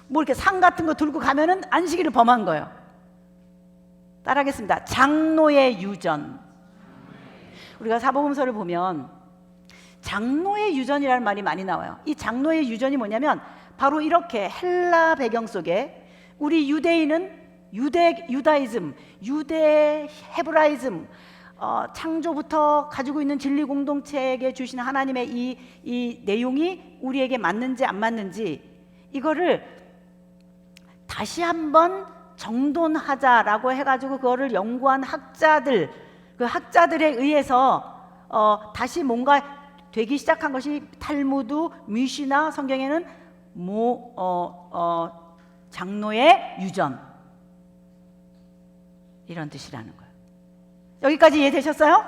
뭐 이렇게 상 같은 거 들고 가면은 안식일을 범한 거예요. 따라하겠습니다. 장로의 유전. 우리가 사복음서를 보면 장로의 유전이라는 말이 많이 나와요. 이 장로의 유전이 뭐냐면 바로 이렇게 헬라 배경 속에 우리 유대인은 유다이즘, 유대 헤브라이즘, 창조부터 가지고 있는 진리 공동체에게 주신 하나님의 이 내용이 우리에게 맞는지 안 맞는지 이거를 다시 한번 정돈하자라고 해가지고 그거를 연구한 학자들, 그 학자들에 의해서 다시 뭔가 되기 시작한 것이 탈무드, 미시나, 성경에는 장로의 유전, 이런 뜻이라는 거예요. 여기까지 이해되셨어요?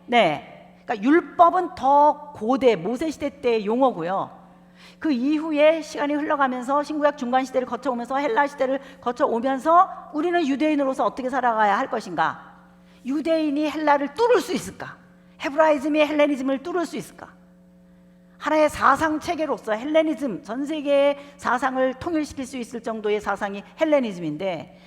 네. 그러니까 율법은 더 고대 모세시대 때의 용어고요. 그 이후에 시간이 흘러가면서 신구약 중간시대를 거쳐오면서 헬라시대를 거쳐오면서 우리는 유대인으로서 어떻게 살아가야 할 것인가? 유대인이 헬라를 뚫을 수 있을까? 헤브라이즘이 헬레니즘을 뚫을 수 있을까? 하나의 사상 체계로서 헬레니즘, 전 세계의 사상을 통일시킬 수 있을 정도의 사상이 헬레니즘인데,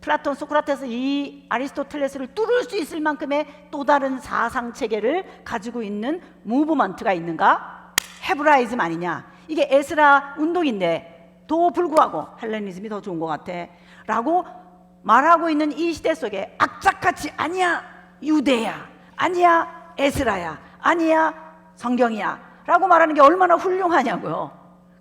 플라톤, 소크라테스, 이 아리스토텔레스를 뚫을 수 있을 만큼의 또 다른 사상 체계를 가지고 있는 무브먼트가 있는가? 헤브라이즘 아니냐? 이게 에스라 운동인데 도 불구하고 헬레니즘이 더 좋은 것 같아 라고 말하고 있는 이 시대 속에 악착같이 아니야 유대야, 아니야 에스라야, 아니야 성경이야 라고 말하는 게 얼마나 훌륭하냐고요.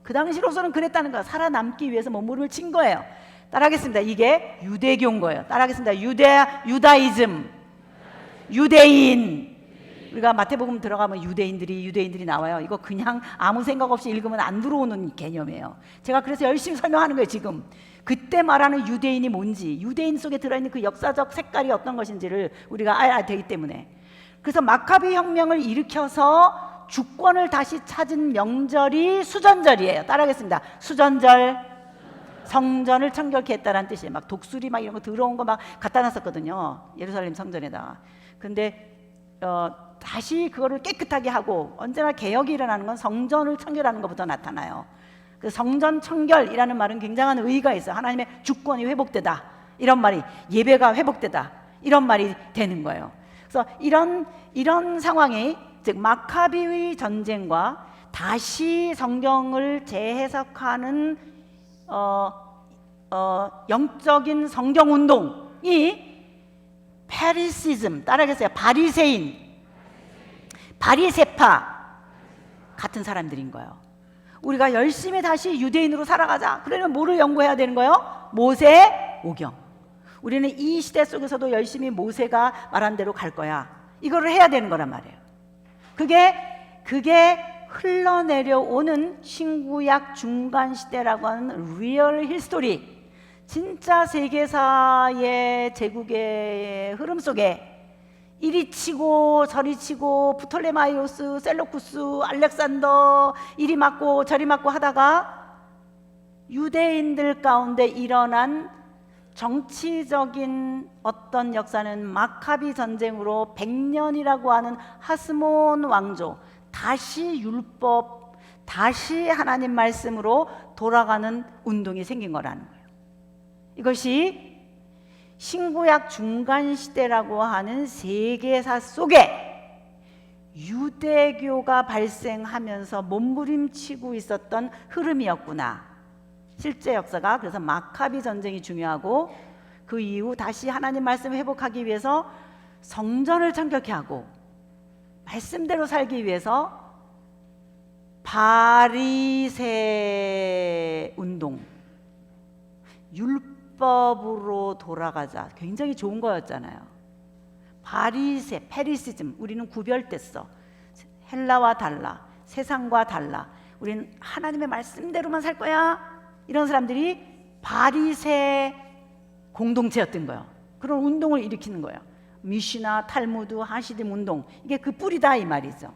그 당시로서는 그랬다는 거야. 살아남기 위해서 몸부림을 친 거예요. 따라하겠습니다. 이게 유대교인 거예요. 따라하겠습니다. 유다이즘, 유대인. 우리가 마태복음 들어가면 유대인들이 나와요. 이거 그냥 아무 생각 없이 읽으면 안 들어오는 개념이에요. 제가 그래서 열심히 설명하는 거예요. 지금 그때 말하는 유대인이 뭔지, 유대인 속에 들어있는 그 역사적 색깔이 어떤 것인지를 우리가 알아야 되기 때문에. 그래서 마카비 혁명을 일으켜서 주권을 다시 찾은 명절이 수전절이에요. 따라하겠습니다. 수전절. 성전을 청결케 했다는 뜻이에요. 막 독수리 막 이런 거 들어온 거 막 갖다 놨었거든요. 예루살렘 성전에다가. 근데 다시 그거를 깨끗하게 하고, 언제나 개혁이 일어나는 건 성전을 청결하는 것부터 나타나요. 그 성전 청결이라는 말은 굉장한 의의가 있어요. 하나님의 주권이 회복되다 이런 말이, 예배가 회복되다 이런 말이 되는 거예요. 그래서 이런 상황이, 즉 마카비의 전쟁과 다시 성경을 재해석하는 영적인 성경 운동이 페리시즘, 따라하겠어요. 바리새파 같은 사람들인 거예요. 우리가 열심히 다시 유대인으로 살아가자. 그러면 뭐를 연구해야 되는 거예요? 모세오경. 우리는 이 시대 속에서도 열심히 모세가 말한 대로 갈 거야. 이거를 해야 되는 거란 말이에요. 그게 흘러내려오는 신구약 중간시대라고 하는 리얼 히스토리, 진짜 세계사의 제국의 흐름 속에 이리 치고 저리 치고 프톨레마이오스, 셀로쿠스, 알렉산더 이리 맞고 저리 맞고 하다가 유대인들 가운데 일어난 정치적인 어떤 역사는 마카비 전쟁으로 100년이라고 하는 하스몬 왕조, 다시 율법, 다시 하나님 말씀으로 돌아가는 운동이 생긴 거라는 거예요. 이것이 신구약 중간시대라고 하는 세계사 속에 유대교가 발생하면서 몸부림치고 있었던 흐름이었구나. 실제 역사가. 그래서 마카비 전쟁이 중요하고, 그 이후 다시 하나님 말씀을 회복하기 위해서 성전을 청결케 하고 말씀대로 살기 위해서 바리새 운동, 율법으로 돌아가자. 굉장히 좋은 거였잖아요. 바리새, 페리시즘. 우리는 구별됐어. 헬라와 달라, 세상과 달라. 우리는 하나님의 말씀대로만 살 거야. 이런 사람들이 바리새 공동체였던 거예요. 그런 운동을 일으키는 거예요. 미시나, 탈무드, 하시딤 운동. 이게 그 뿌리다 이 말이죠.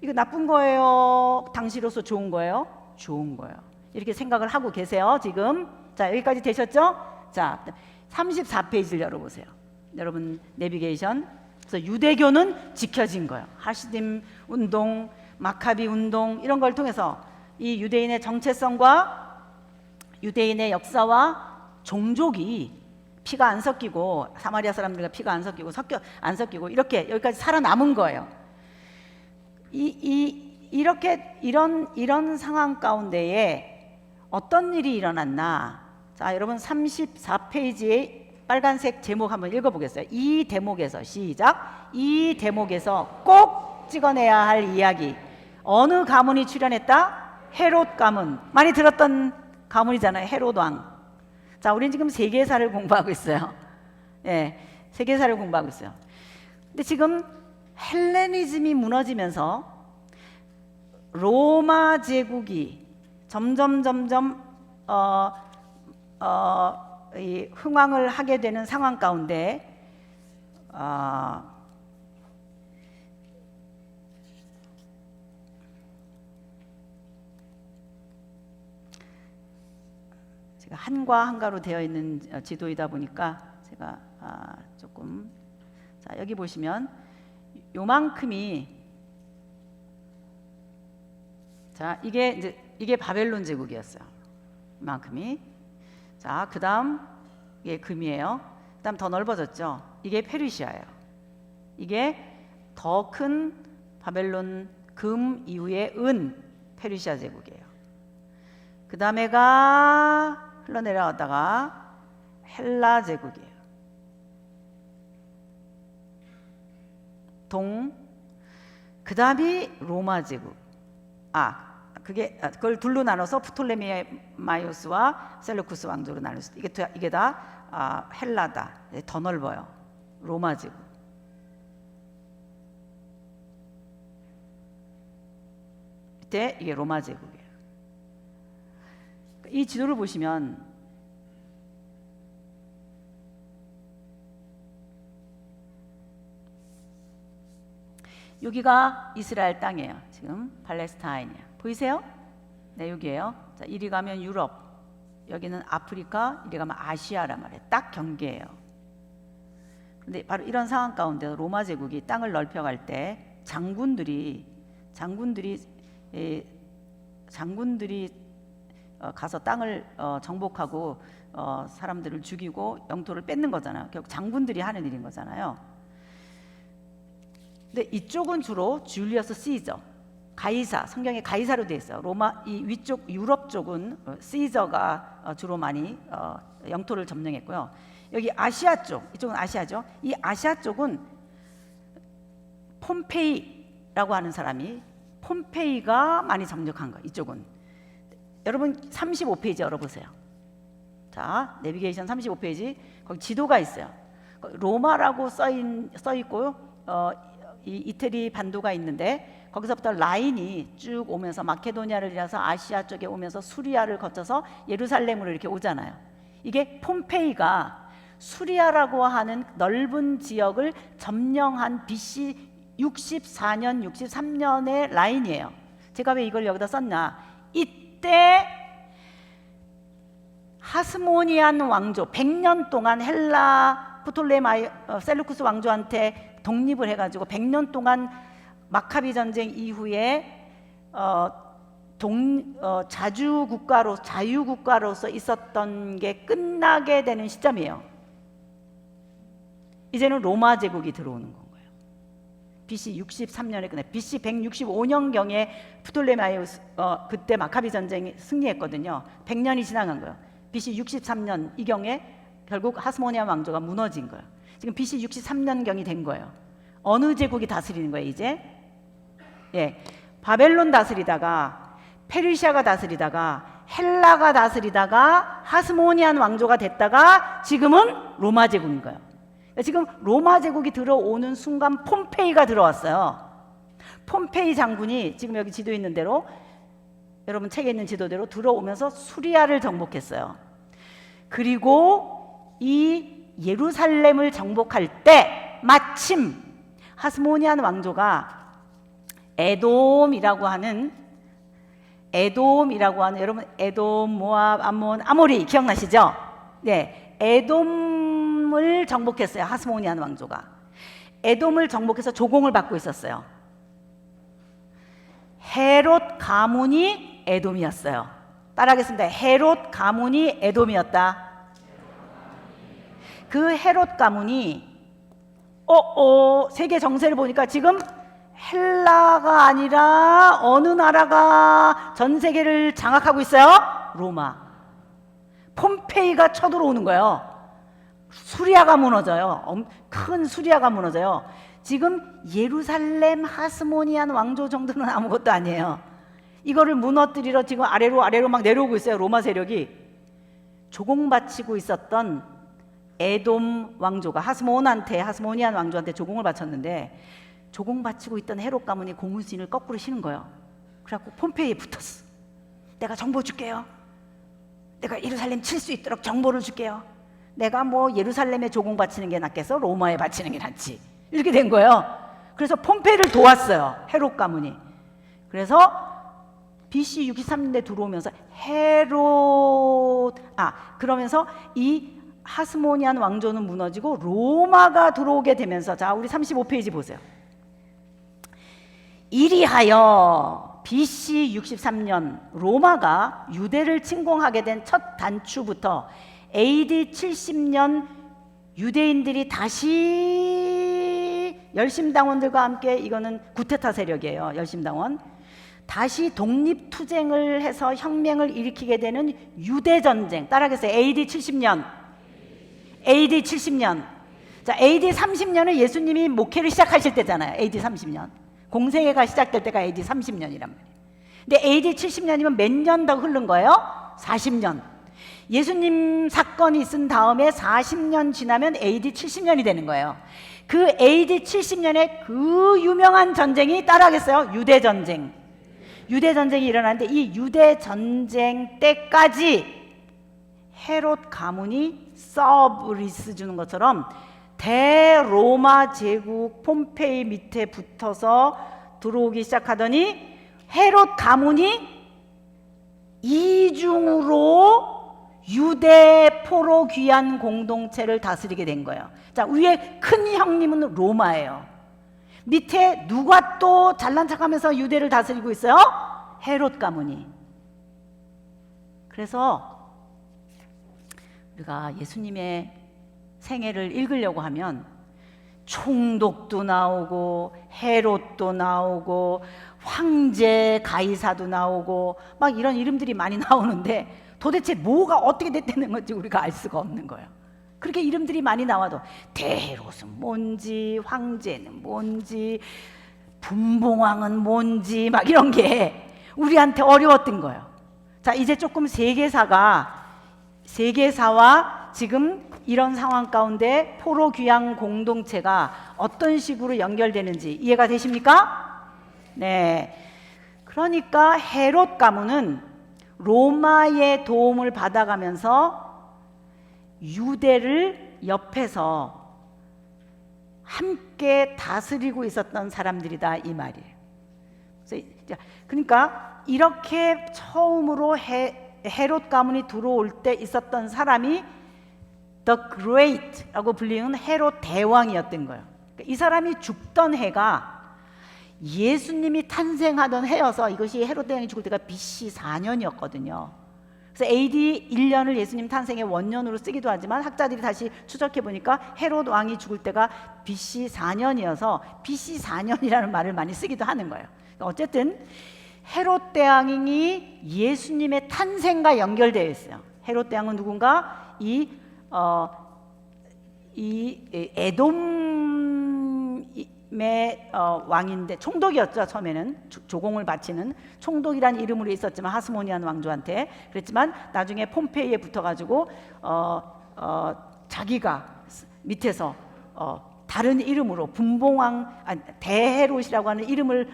이거 나쁜 거예요? 당시로서 좋은 거예요? 좋은 거예요. 이렇게 생각을 하고 계세요 지금. 자, 여기까지 되셨죠? 자, 34페이지를 열어보세요. 여러분 내비게이션. 그래서 유대교는 지켜진 거예요. 하시딤 운동, 마카비 운동, 이런 걸 통해서 이 유대인의 정체성과 유대인의 역사와 종족이 피가 안 섞이고, 사마리아 사람들과 피가 안 섞이고 안 섞이고 이렇게 여기까지 살아남은 거예요. 이렇게 이런 상황 가운데에 어떤 일이 일어났나? 자, 여러분 34페이지에 빨간색 제목 한번 읽어보겠어요. 이 대목에서, 시작. 이 대목에서 꼭 찍어내야 할 이야기. 어느 가문이 출연했다? 헤롯 가문. 많이 들었던 가문이잖아요. 헤롯 왕. 자, 우리는 지금 세계사를 공부하고 있어요. 예, 세계사를 공부하고 있어요. 근데 지금 헬레니즘이 무너지면서 로마 제국이 점점 이 흥왕을 하게 되는 상황 가운데 제가 한과 한가로 되어 있는 지도이다 보니까 제가 조금, 자, 여기 보시면 요만큼이, 자, 이게 바벨론 제국이었어요. 이만큼이. 자, 그다음 이게 금이에요. 그다음 더 넓어졌죠. 이게 페르시아예요. 이게 더 큰 바벨론 금 이후에 은 페르시아 제국이에요. 그 다음에가 흘러내려가다가 헬라 제국이에요. 그 다음이 로마 제국. 그걸 둘로 나눠서 프톨레미마이오스와 셀루쿠스 왕조로 나눌 수 있어요. 이게 다 헬라다. 더 넓어요. 로마 제국. 이때 이게 로마 제국이에요. 이 지도를 보시면 여기가 이스라엘 땅이에요. 지금 팔레스타인이야. 보이세요? 네, 여기에요. 자, 이리 가면 유럽, 여기는 아프리카, 이리 가면 아시아란 말이에요. 딱 경계예요. 근데 바로 이런 상황 가운데 로마 제국이 땅을 넓혀갈 때 장군들이 가서 땅을 정복하고 사람들을 죽이고 영토를 뺏는 거잖아요. 결국 장군들이 하는 일인 거잖아요. 근데 이쪽은 주로 줄리어스 시저, 가이사, 성경에 가이사로 되어 있어요. 로마 이 위쪽 유럽 쪽은 시저가 주로 많이 영토를 점령했고요. 여기 아시아 쪽, 이쪽은 아시아죠. 이 아시아 쪽은 폼페이라고 하는 사람이, 폼페이가 많이 정복한 거예요. 이쪽은. 여러분 35페이지 열어보세요. 자, 내비게이션 35페이지, 거기 지도가 있어요. 로마라고 써 있고요. 이 이태리 반도가 있는데 거기서부터 라인이 쭉 오면서 마케도니아를 지나서 아시아 쪽에 오면서 수리아를 거쳐서 예루살렘으로 이렇게 오잖아요. 이게 폼페이가 수리아라고 하는 넓은 지역을 점령한 BC 64년, 63년의 라인이에요. 제가 왜 이걸 여기다 썼나? 이때 하스모니안 왕조 100년 동안 헬라 셀루쿠스 왕조한테 독립을 해가지고 100년 동안 마카비 전쟁 이후에 자유국가로서 있었던 게 끝나게 되는 시점이에요. 이제는 로마 제국이 들어오는 거예요. BC 63년에 끝나. BC 165년경에 프톨레마이오스 그때 마카비 전쟁이 승리했거든요. 100년이 지나간 거예요. BC 63년 이 경에 결국 하스모니안 왕조가 무너진 거예요. 지금 BC 63년경이 된 거예요. 어느 제국이 다스리는 거예요, 이제? 예, 바벨론 다스리다가 페르시아가 다스리다가 헬라가 다스리다가 하스모니안 왕조가 됐다가 지금은 로마 제국인 거예요. 지금 로마 제국이 들어오는 순간 폼페이가 들어왔어요. 폼페이 장군이 지금 여기 지도에 있는 대로, 여러분 책에 있는 지도대로 들어오면서 수리아를 정복했어요. 그리고 이 예루살렘을 정복할 때 마침 하스모니안 왕조가 에돔이라고 하는 여러분 에돔, 모압, 암몬, 아모리 기억나시죠? 네, 에돔을 정복했어요. 하스모니안 왕조가 에돔을 정복해서 조공을 받고 있었어요. 헤롯 가문이 에돔이었어요. 따라하겠습니다. 헤롯 가문이 에돔이었다. 그 헤롯 가문이 세계 정세를 보니까 지금 헬라가 아니라 어느 나라가 전 세계를 장악하고 있어요? 로마. 폼페이가 쳐들어오는 거예요. 수리아가 무너져요. 큰 수리아가 무너져요. 지금 예루살렘 하스모니안 왕조 정도는 아무것도 아니에요. 이거를 무너뜨리러 지금 아래로 막 내려오고 있어요. 로마 세력이. 조공바치고 있었던 에돔 왕조가 하스모니안 왕조한테 조공을 바쳤는데, 조공바치고 있던 헤롯 가문이 고문신을 거꾸로 신은 거예요. 그래갖고 폼페이에 붙었어. 내가 정보 줄게요. 내가 예루살렘 칠 수 있도록 정보를 줄게요. 내가 뭐 예루살렘에 조공 바치는 게 낫겠어? 로마에 바치는 게 낫지? 이렇게 된 거예요. 그래서 폼페이를 도왔어요, 헤롯 가문이. 그래서 BC 63년에 들어오면서 그러면서 이 하스모니안 왕조는 무너지고 로마가 들어오게 되면서, 자, 우리 35페이지 보세요. 이리하여 BC 63년 로마가 유대를 침공하게 된 첫 단추부터 AD 70년 유대인들이 다시 열심당원들과 함께, 이거는 구테타 세력이에요, 열심당원, 다시 독립투쟁을 해서 혁명을 일으키게 되는 유대전쟁. 따라하겠어요. AD 70년. AD 70년. 자, AD 30년은 예수님이 목회를 시작하실 때잖아요. AD 30년. 공생애가 시작될 때가 AD 30년이란 말이에요. 근데 AD 70년이면 몇 년 더 흐른 거예요? 40년. 예수님 사건이 있은 다음에 40년 지나면 AD 70년이 되는 거예요. 그 AD 70년에 그 유명한 전쟁이, 따라하겠어요? 유대전쟁. 유대전쟁이 일어났는데, 이 유대전쟁 때까지 헤롯 가문이 서브리스 주는 것처럼 대로마 제국 폼페이 밑에 붙어서 들어오기 시작하더니, 헤롯 가문이 이중으로 유대 포로 귀환 공동체를 다스리게 된 거예요. 자, 위에 큰 형님은 로마예요. 밑에 누가 또 잘난 척하면서 유대를 다스리고 있어요? 헤롯 가문이. 그래서 우리가 예수님의 생애를 읽으려고 하면 총독도 나오고 헤롯도 나오고 황제 가이사도 나오고 막 이런 이름들이 많이 나오는데, 도대체 뭐가 어떻게 됐다는 건지 우리가 알 수가 없는 거예요. 그렇게 이름들이 많이 나와도 대헤롯은 뭔지, 황제는 뭔지, 분봉왕은 뭔지 막 이런 게 우리한테 어려웠던 거예요. 자, 이제 조금 세계사와 지금 이런 상황 가운데 포로 귀환 공동체가 어떤 식으로 연결되는지 이해가 되십니까? 네. 그러니까 헤롯 가문은 로마의 도움을 받아가면서 유대를 옆에서 함께 다스리고 있었던 사람들이다, 이 말이에요. 그러니까 이렇게 처음으로 헤롯 가문이 들어올 때 있었던 사람이 The Great라고 불리는 헤롯 대왕이었던 거예요. 이 사람이 죽던 해가 예수님이 탄생하던 해여서, 이것이 헤롯 대왕이 죽을 때가 BC 4년이었거든요. 그래서 AD 1년을 예수님 탄생의 원년으로 쓰기도 하지만, 학자들이 다시 추적해 보니까 헤롯 왕이 죽을 때가 BC 4년이어서 BC 4년이라는 말을 많이 쓰기도 하는 거예요. 그러니까 어쨌든 헤롯 대왕이 예수님의 탄생과 연결되어 있어요. 헤롯 대왕은 누군가? 이 에돔의 왕인데, 총독이었죠. 처음에는 조공을 바치는 총독이란 이름으로 있었지만, 하스모니안 왕조한테 그랬지만, 나중에 폼페이에 붙어가지고 자기가 밑에서 다른 이름으로 대헤롯이라고 하는 이름을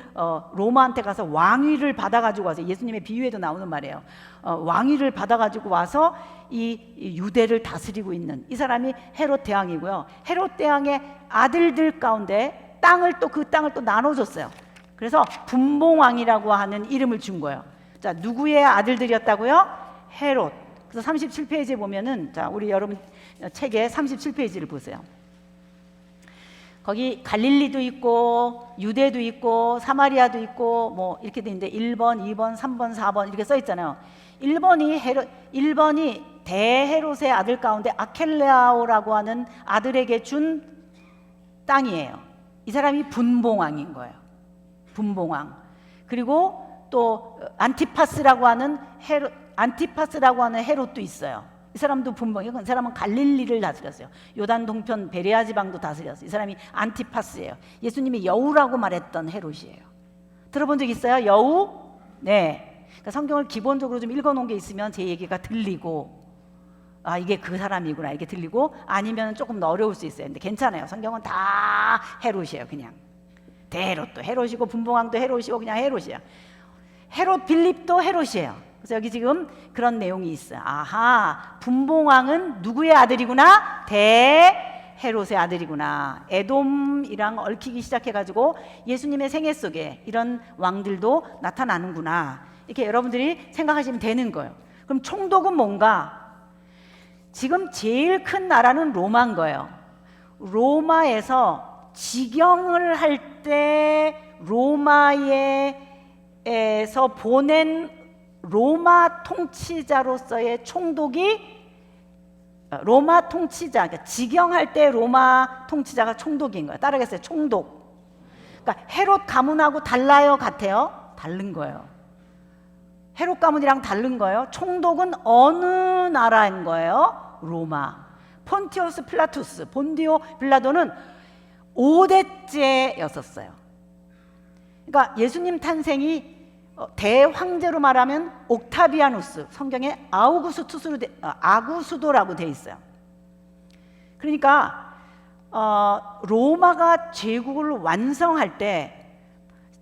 로마한테 가서 왕위를 받아가지고 와서, 예수님의 비유에도 나오는 말이에요. 왕위를 받아가지고 와서 이 유대를 다스리고 있는 이 사람이 헤롯 대왕이고요. 헤롯 대왕의 아들들 가운데 그 땅을 또 나눠줬어요. 그래서 분봉왕이라고 하는 이름을 준 거예요. 자, 누구의 아들들이었다고요? 헤롯. 그래서 37페이지에 보면은, 자, 우리 여러분 책에 37페이지를 보세요. 거기 갈릴리도 있고 유대도 있고 사마리아도 있고 뭐 이렇게 돼 있는데, 1번, 2번, 3번, 4번 이렇게 써 있잖아요. 1번이 대헤롯의 아들 가운데 아켈레아오라고 하는 아들에게 준 땅이에요. 이 사람이 분봉왕인 거예요. 분봉왕. 그리고 또 안티파스라고 하는 헤롯도 있어요. 이 사람도 분봉이고, 이 사람은 갈릴리를 다스렸어요. 요단 동편 베레아 지방도 다스렸어요. 이 사람이 안티파스예요. 예수님이 여우라고 말했던 헤롯이에요. 들어본 적 있어요? 여우? 네. 그러니까 성경을 기본적으로 좀 읽어놓은 게 있으면 제 얘기가 들리고, 아, 이게 그 사람이구나 이게 들리고, 아니면 조금 더 어려울 수 있어요. 근데 괜찮아요. 성경은 다 헤롯이에요. 그냥 대헤롯도 헤롯이고 분봉왕도 헤롯이고 그냥 헤롯이야. 헤롯 빌립도 헤롯이에요. 그래서 여기 지금 그런 내용이 있어요. 아하, 분봉왕은 누구의 아들이구나? 대헤롯의 아들이구나. 에돔이랑 얽히기 시작해가지고 예수님의 생애 속에 이런 왕들도 나타나는구나, 이렇게 여러분들이 생각하시면 되는 거예요. 그럼 총독은 뭔가? 지금 제일 큰 나라는 로마인 거예요. 로마에서 지경을 할 때 로마에서 보낸 로마 통치자로서의 총독이, 로마 통치자, 그러니까 지경할 때 로마 통치자가 총독인 거예요. 따라하겠어요? 총독. 그러니까 헤롯 가문하고 달라요? 같아요? 다른 거예요. 헤롯 가문이랑 다른 거예요. 총독은 어느 나라인 거예요? 로마. 폰티오스 필라투스, 본디오 빌라도는 5대째였었어요. 그러니까 예수님 탄생이 대황제로 말하면 옥타비아누스, 성경에 아구수도라고 돼 있어요. 그러니까 로마가 제국을 완성할 때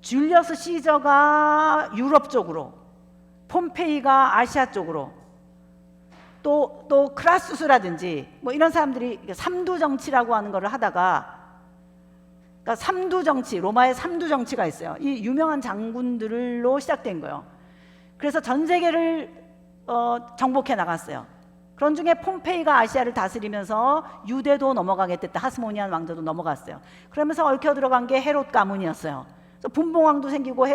줄리어스 시저가 유럽 쪽으로, 폼페이가 아시아 쪽으로, 또 크라수스라든지 뭐 이런 사람들이 삼두 정치라고 하는 것을 하다가, 그러니까 삼두 정치, 로마의 삼두 정치가 있어요. 이 유명한 장군들로 시작된 거예요. 그래서 전 세계를 정복해 나갔어요. 그런 중에 폼페이가 아시아를 다스리면서 유대도 넘어가게 됐다. 하스모니안 왕조도 넘어갔어요. 그러면서 얽혀 들어간 게 헤롯 가문이었어요. 그래서 분봉왕도 생기고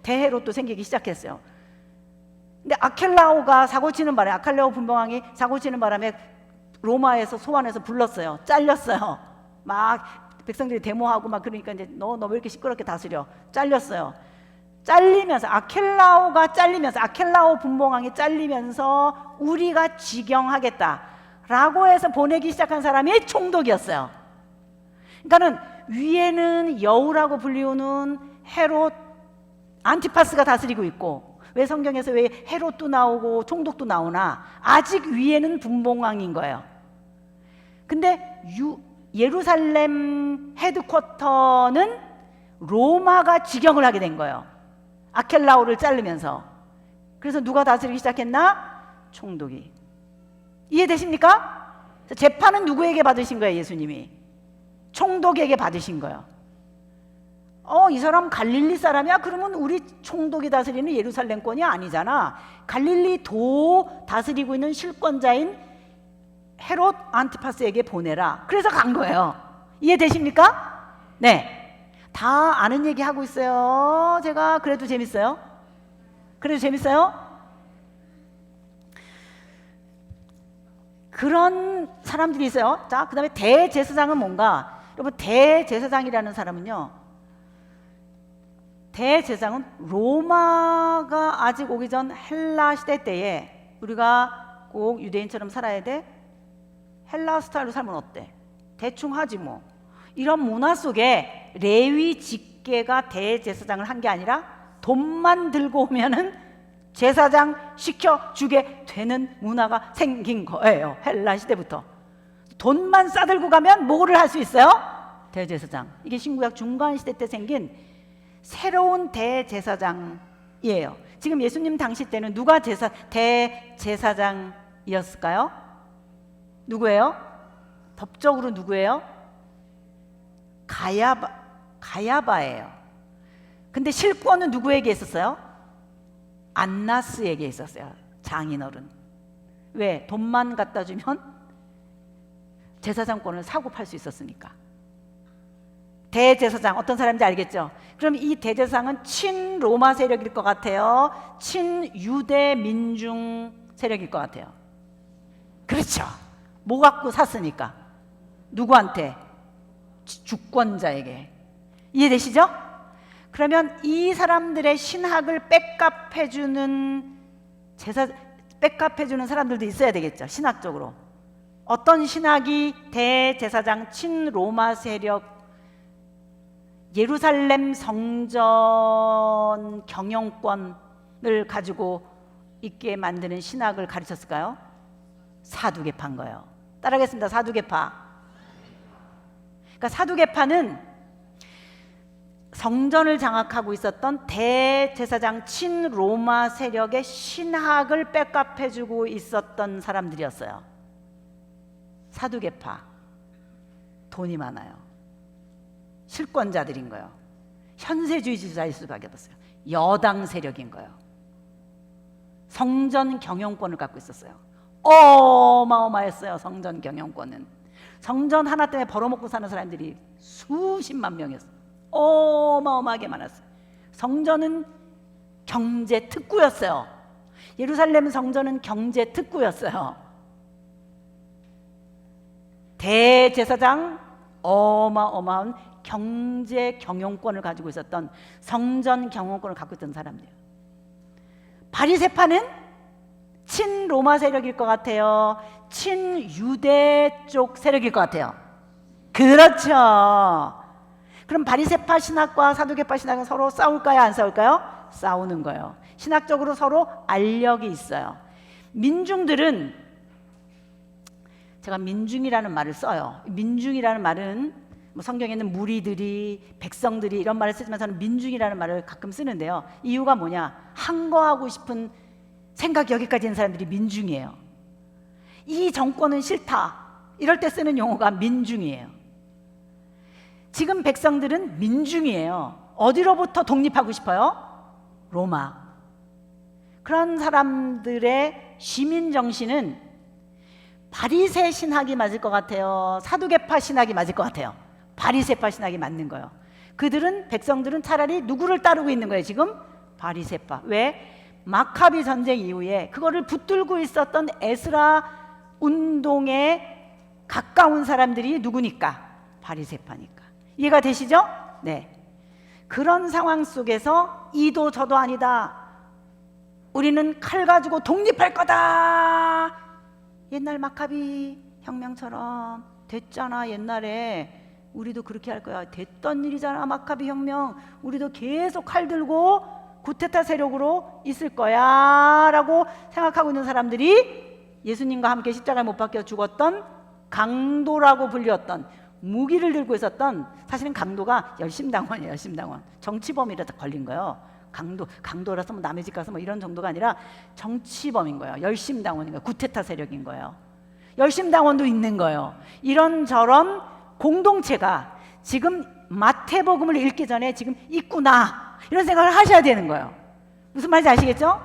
대헤롯도 생기기 시작했어요. 근데 아켈라오가 사고치는 바람에, 아켈라오 분봉왕이 사고치는 바람에 로마에서 소환해서 불렀어요. 잘렸어요. 막 백성들이 데모하고 막 그러니까 이제 너 왜 이렇게 시끄럽게 다스려? 잘렸어요. 잘리면서, 아켈라오가 잘리면서, 아켈라오 분봉왕이 잘리면서 우리가 지경하겠다라고 해서 보내기 시작한 사람이 총독이었어요. 그러니까는 위에는 여우라고 불리우는 헤롯 안티파스가 다스리고 있고, 왜 성경에서 왜 헤롯도 나오고 총독도 나오나? 아직 위에는 분봉왕인 거예요. 근데 예루살렘 헤드쿼터는 로마가 지경을 하게 된 거예요. 아켈라오를 자르면서. 그래서 누가 다스리기 시작했나? 총독이. 이해되십니까? 재판은 누구에게 받으신 거예요? 예수님이 총독에게 받으신 거예요. 이 사람 갈릴리 사람이야? 그러면 우리 총독이 다스리는 예루살렘권이 아니잖아. 갈릴리 도 다스리고 있는 실권자인 헤롯 안티파스에게 보내라. 그래서 간 거예요. 이해되십니까? 네. 다 아는 얘기 하고 있어요. 제가 그래도 재밌어요? 그래도 재밌어요? 그런 사람들이 있어요. 자, 그 다음에 대제사장은 뭔가? 여러분, 대제사장이라는 사람은요, 대제사장은 로마가 아직 오기 전 헬라 시대 때에 우리가 꼭 유대인처럼 살아야 돼? 헬라 스타일로 살면 어때? 대충 하지 뭐. 이런 문화 속에 레위 직계가 대제사장을 한 게 아니라 돈만 들고 오면은 제사장 시켜주게 되는 문화가 생긴 거예요. 헬라 시대부터. 돈만 싸들고 가면 뭐를 할 수 있어요? 대제사장. 이게 신구약 중간 시대 때 생긴 새로운 대제사장이에요. 지금 예수님 당시 때는 누가 대제사장이었을까요? 누구예요? 법적으로 누구예요? 가야바예요. 근데 실권은 누구에게 있었어요? 안나스에게 있었어요. 장인어른. 왜? 돈만 갖다 주면 제사장권을 사고 팔 수 있었으니까. 대제사장, 어떤 사람인지 알겠죠? 그럼 이 대제사장은 친로마 세력일 것 같아요? 친유대 민중 세력일 것 같아요? 그렇죠. 뭐 갖고 샀으니까? 누구한테? 주권자에게. 이해되시죠? 그러면 이 사람들의 신학을 백업해주는 백업해주는 사람들도 있어야 되겠죠. 신학적으로. 어떤 신학이 대제사장 친로마 세력, 예루살렘 성전 경영권을 가지고 있게 만드는 신학을 가르쳤을까요? 사두개파인 거예요. 따라하겠습니다. 사두개파. 그러니까 사두개파는 성전을 장악하고 있었던 대제사장 친로마 세력의 신학을 백업해주고 있었던 사람들이었어요. 사두개파. 돈이 많아요. 실권자들인 거예요. 현세주의자일 수밖에 없어요. 여당 세력인 거예요. 성전 경영권을 갖고 있었어요. 어마어마했어요. 성전 경영권은. 성전 하나 때문에 벌어먹고 사는 사람들이 수십만 명이었어요. 어마어마하게 많았어요. 성전은 경제 특구였어요. 예루살렘 성전은 경제 특구였어요. 대제사장 어마어마한 경제 경영권을 가지고 있었던, 성전 경영권을 갖고 있던 사람들. 바리새파는 친로마 세력일 것 같아요? 친유대 쪽 세력일 것 같아요? 그렇죠. 그럼 바리새파 신학과 사두개파 신학은 서로 싸울까요? 안 싸울까요? 싸우는 거예요. 신학적으로 서로 알력이 있어요. 민중들은, 제가 민중이라는 말을 써요. 민중이라는 말은 뭐 성경에는 무리들이, 백성들이 이런 말을 쓰지만 저는 민중이라는 말을 가끔 쓰는데요. 이유가 뭐냐? 항거하고 싶은 생각이 여기까지 있는 사람들이 민중이에요. 이 정권은 싫다, 이럴 때 쓰는 용어가 민중이에요. 지금 백성들은 민중이에요. 어디로부터 독립하고 싶어요? 로마. 그런 사람들의 시민 정신은 바리새 신학이 맞을 것 같아요? 사두개파 신학이 맞을 것 같아요? 바리새파 신학이 맞는 거예요. 그들은, 백성들은 차라리 누구를 따르고 있는 거예요? 지금 바리새파. 왜? 마카비 전쟁 이후에 그거를 붙들고 있었던 에스라 운동에 가까운 사람들이 누구니까? 바리새파니까. 이해가 되시죠? 네. 그런 상황 속에서 이도 저도 아니다, 우리는 칼 가지고 독립할 거다. 옛날 마카비 혁명처럼 됐잖아. 옛날에 우리도 그렇게 할 거야. 됐던 일이잖아. 마카비 혁명. 우리도 계속 칼 들고 구테타 세력으로 있을 거야 라고 생각하고 있는 사람들이 예수님과 함께 십자가에 못 박혀 죽었던 강도라고 불렸던, 무기를 들고 있었던, 사실은 강도가 열심당원이에요. 열심당원. 정치범이라도 걸린 거예요. 강도라서 뭐 남의 집 가서 뭐 이런 정도가 아니라 정치범인 거예요. 열심당원인 거예요. 구테타 세력인 거예요. 열심당원도 있는 거예요. 이런저런 공동체가 지금 마태복음을 읽기 전에 지금 있구나, 이런 생각을 하셔야 되는 거예요. 무슨 말인지 아시겠죠?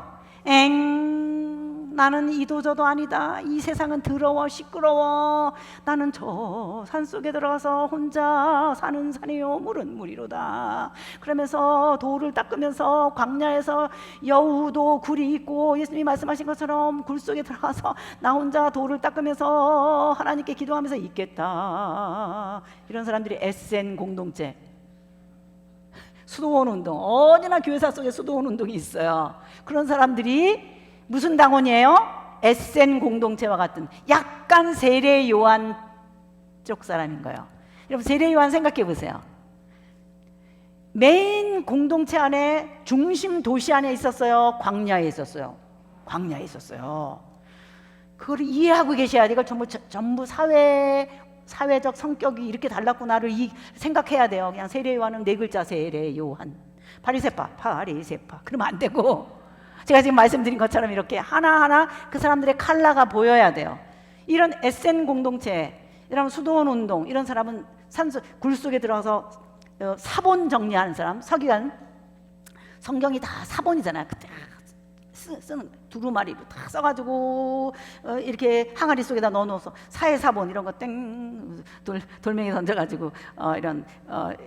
나는 이도저도 아니다. 이 세상은 더러워 시끄러워. 나는 저 산속에 들어가서 혼자 사는 산이요 물은 물이로다. 그러면서 돌을 닦으면서 광야에서 여우도 굴이 있고 예수님이 말씀하신 것처럼 굴 속에 들어가서 나 혼자 돌을 닦으면서 하나님께 기도하면서 있겠다. 이런 사람들이 SN 공동체, 수도원 운동, 어디나 교회사 속에 수도원 운동이 있어요. 그런 사람들이 무슨 당원이에요? SN 공동체와 같은, 약간 세례 요한 쪽 사람인 거예요. 여러분, 세례 요한 생각해 보세요. 메인 공동체 안에, 중심 도시 안에 있었어요? 광야에 있었어요? 광야에 있었어요. 그걸 이해하고 계셔야 돼요. 이걸 전부 사회적 성격이 이렇게 달랐구나를 생각해야 돼요. 그냥 세례 요한은 네 글자 세례 요한, 바리새파 그러면 안 되고, 제가 지금 말씀드린 것처럼 이렇게 하나하나 그 사람들의 컬러가 보여야 돼요. 이런 SN 공동체, 이런 수도원 운동, 이런 사람은 굴 속에 들어가서 사본 정리하는 사람, 서기관, 성경이 다 사본이잖아요. 그때 쓰는 두루마리 다 써가지고 이렇게 항아리 속에다 넣어놓아서 사회사본 이런 거 땡 돌멩이 던져가지고 이런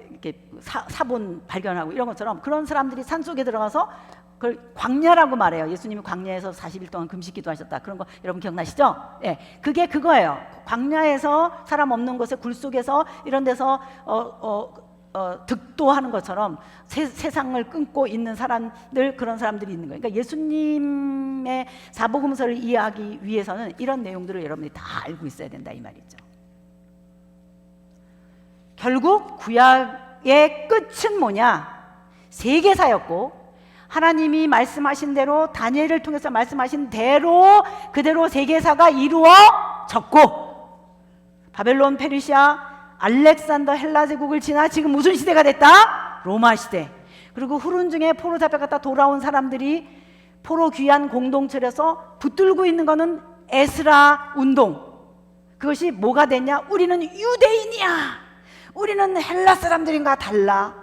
이렇게 사본 발견하고 이런 것처럼, 그런 사람들이 산 속에 들어가서 그걸 광야라고 말해요. 예수님이 광야에서 40일 동안 금식기도 하셨다. 그런 거 여러분 기억나시죠? 예, 그게 그거예요. 광야에서 사람 없는 곳에 굴 속에서 이런 데서 득도하는 것처럼 세상을 끊고 있는 사람들, 그런 사람들이 있는 거예요. 그러니까 예수님의 사복음서를 이해하기 위해서는 이런 내용들을 여러분이 다 알고 있어야 된다, 이 말이죠. 결국 구약의 끝은 뭐냐? 세계사였고 하나님이 말씀하신 대로, 다니엘을 통해서 말씀하신 대로 그대로 세계사가 이루어졌고, 바벨론, 페르시아, 알렉산더 헬라 제국을 지나 지금 무슨 시대가 됐다? 로마 시대. 그리고 후른 중에 포로 잡혀갔다 돌아온 사람들이 포로 귀환 공동체에서 붙들고 있는 거는 에스라 운동. 그것이 뭐가 됐냐? 우리는 유대인이야, 우리는 헬라 사람들인가 달라.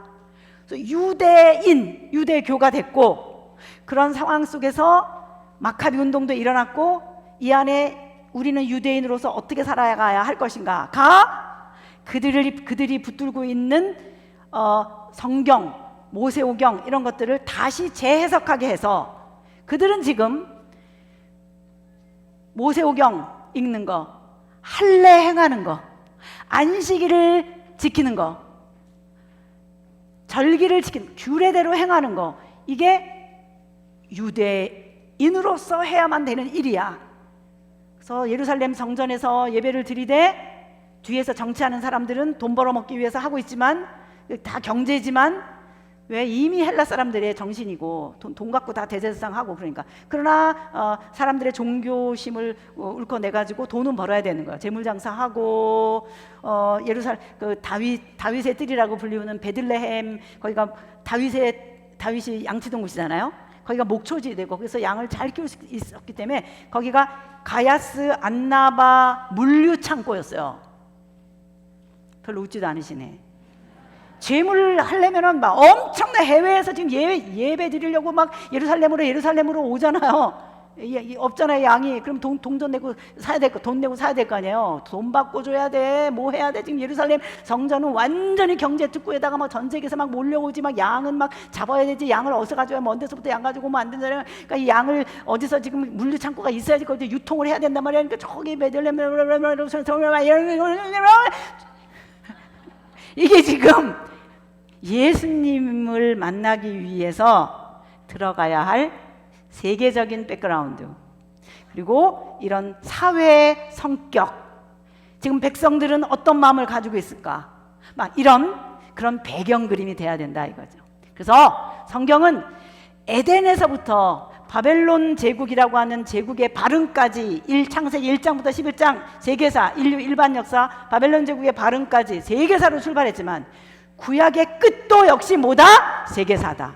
그래서 유대인, 유대교가 됐고, 그런 상황 속에서 마카비 운동도 일어났고, 이 안에 우리는 유대인으로서 어떻게 살아가야 할 것인가 가 그들이 붙들고 있는 성경, 모세오경 이런 것들을 다시 재해석하게 해서, 그들은 지금 모세오경 읽는 거, 할례 행하는 거, 안식일을 지키는 거, 절기를 지키는 규례대로 행하는 거, 이게 유대인으로서 해야만 되는 일이야. 그래서 예루살렘 성전에서 예배를 드리되 뒤에서 정치하는 사람들은 돈 벌어먹기 위해서 하고 있지만, 다 경제지만, 왜 이미 헬라 사람들의 정신이고 돈 갖고 다 대제사장하고, 그러니까. 그러나 사람들의 종교심을 읊어내가지고 돈은 벌어야 되는 거야. 재물장사하고, 예루살렘 그 다윗의 뜰이라고 불리우는 베들레헴, 거기가 다윗이 양치동무시잖아요. 거기가 목초지 되고, 그래서 양을 잘 키울 수 있었기 때문에 거기가 가야스 안나바 물류 창고였어요. 별로 웃지도 않으시네. 재물을 하려면은 막 엄청난, 해외에서 지금 예배 드리려고 막 예루살렘으로 오잖아요. 없잖아요, 양이. 그럼 돈 내고 사야 될 거, 돈 내고 사야 될 거 아니에요. 돈 받고 줘야 돼, 뭐 해야 돼. 지금 예루살렘 성전은 완전히 경제 특구에다가 막 전 세계에서 막 몰려오지, 막 양은 막 잡아야 되지. 양을 어디서 가져야, 먼 데서부터 양 가지고 오면 안 된다잖아요. 그러니까 이 양을 어디서, 지금 물류 창고가 있어야지 거기 유통을 해야 된단 말이야. 그러니까 저기 베들레헴 이게 지금 예수님을 만나기 위해서 들어가야 할 세계적인 백그라운드, 그리고 이런 사회의 성격, 지금 백성들은 어떤 마음을 가지고 있을까, 막 이런 그런 배경 그림이 돼야 된다 이거죠. 그래서 성경은 에덴에서부터 바벨론 제국이라고 하는 제국의 발흥까지, 창세기 1장부터 11장 세계사, 인류 일반 역사, 바벨론 제국의 발흥까지 세계사로 출발했지만, 구약의 끝도 역시 뭐다? 세계사다.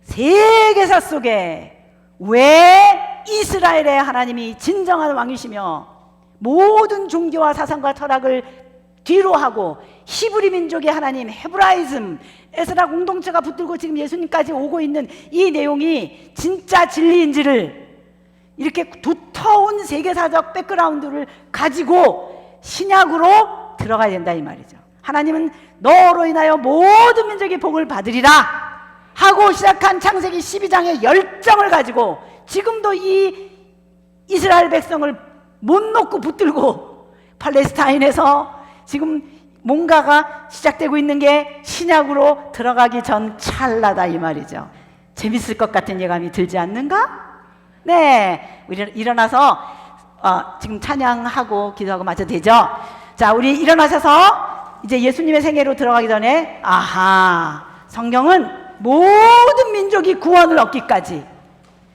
세계사 속에 왜 이스라엘의 하나님이 진정한 왕이시며 모든 종교와 사상과 철학을 뒤로 하고 히브리 민족의 하나님, 헤브라이즘, 에스라 공동체가 붙들고 지금 예수님까지 오고 있는 이 내용이 진짜 진리인지를, 이렇게 두터운 세계사적 백그라운드를 가지고 신약으로 들어가야 된다 이 말이죠. 하나님은 너로 인하여 모든 민족이 복을 받으리라 하고 시작한 창세기 12장의 열정을 가지고 지금도 이 이스라엘 백성을 못 놓고 붙들고 팔레스타인에서 지금 뭔가가 시작되고 있는 게 신약으로 들어가기 전 찰나다 이 말이죠. 재밌을 것 같은 예감이 들지 않는가? 네, 우리 일어나서 지금 찬양하고 기도하고 마쳐도 되죠? 자, 우리 일어나셔서 이제 예수님의 생애로 들어가기 전에, 아하, 성경은 모든 민족이 구원을 얻기까지,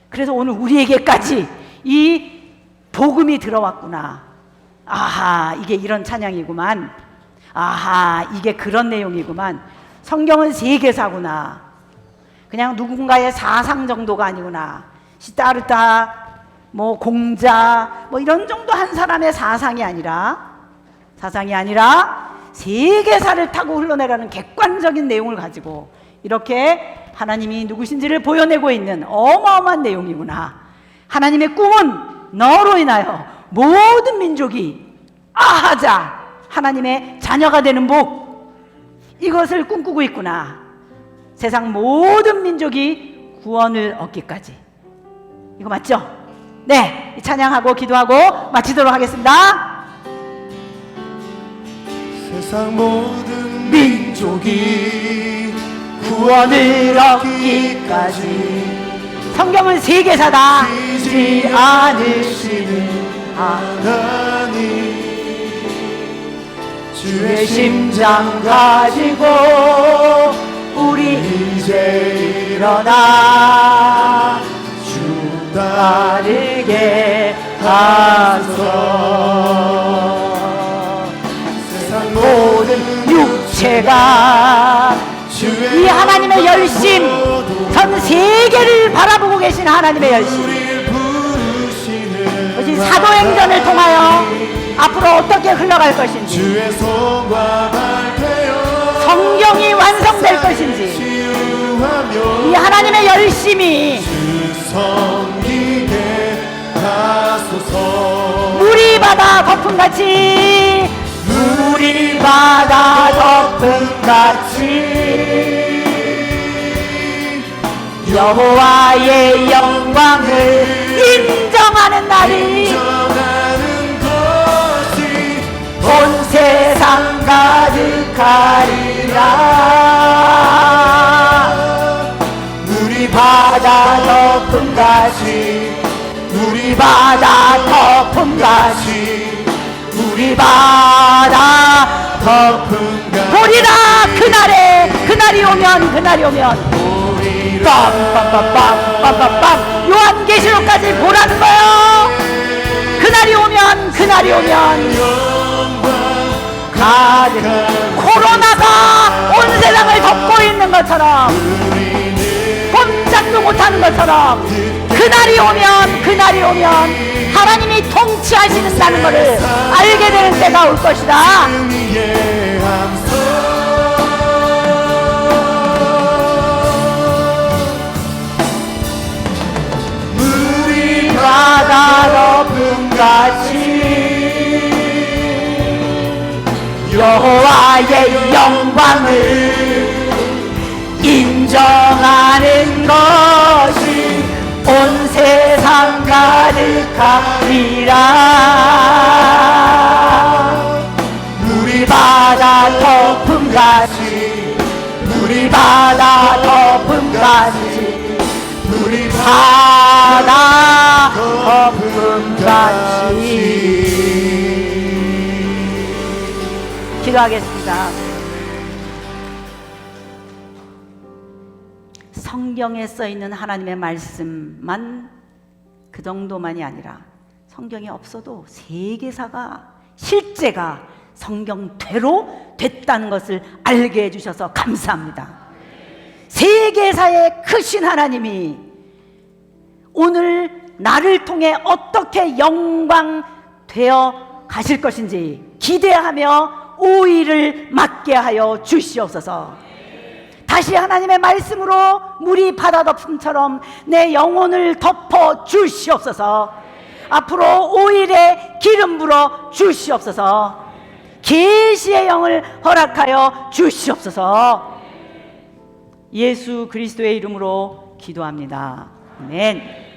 그래서 오늘 우리에게까지 이 복음이 들어왔구나. 아하, 이게 이런 찬양이구만. 아하, 이게 그런 내용이구만. 성경은 세계사구나. 그냥 누군가의 사상 정도가 아니구나. 시타르타, 뭐 공자, 뭐 이런 정도 한 사람의 사상이 아니라 세계사를 타고 흘러내라는 객관적인 내용을 가지고 이렇게 하나님이 누구신지를 보여내고 있는 어마어마한 내용이구나. 하나님의 꿈은 너로 인하여 모든 민족이 아하자 하나님의 자녀가 되는 복, 이것을 꿈꾸고 있구나. 세상 모든 민족이 구원을 얻기까지. 이거 맞죠? 네, 찬양하고 기도하고 마치도록 하겠습니다. 세상 모든 민족이 구원을 얻기까지. 성경은 세계사다. 지지 않으시는 하나님, 주의 심장 가지고 우리 이제 일어나 주 따르게 하소서. 세상 모든 육체가 이 하나님의 열심, 전 세계를 바라보고 계신 하나님의 열심, 우리를 부르시는 이 사도행전을 통하여 앞으로 어떻게 흘러갈 것인지, 주의 손과 발표여 성경이 완성될 것인지, 치유하며 이 하나님의 열심이 주 섬기게 하소서. 물이 바다 덮음같이, 물이 바다 덮음같이 여호와의 영광을 인정하는 날이 인정하는 것이 온 세상 가득하리라. 물이 바다 덮음같이, 물이 바다 덮음같이, 우리 바다 덮음같이 보리라. 그날이 오면 빰빰빰빰빰빰빰 요한계시록까지 보라는 거요. 그날이 오면 가득 코로나가 온 세상을 덮고 있는 것처럼, 꼼짝도 못하는 것처럼 그날이 오면 하나님이 통치하시는다는 것을 알게 되는 때가 올 것이다. 승리의 함성 물이 바다 덮음같이 여호와의 영광을 인정하는 것이 온 세상 가득하리라. 물이 바다 덮음같이, 물이 바다 덮음같이, 물이 바다 덮음같이. 기도하겠습니다. 성경에 써 있는 하나님의 말씀만 그 정도만이 아니라 성경이 없어도 세계사가 실제가 성경대로 됐다는 것을 알게 해주셔서 감사합니다. 세계사의 크신 하나님이 오늘 나를 통해 어떻게 영광 되어 가실 것인지 기대하며 오일을 맞게 하여 주시옵소서. 다시 하나님의 말씀으로 물이 바다 덮음처럼 내 영혼을 덮어 주시옵소서. 앞으로 오일에 기름 부어 주시옵소서. 계시의 영을 허락하여 주시옵소서. 예수 그리스도의 이름으로 기도합니다. 아멘.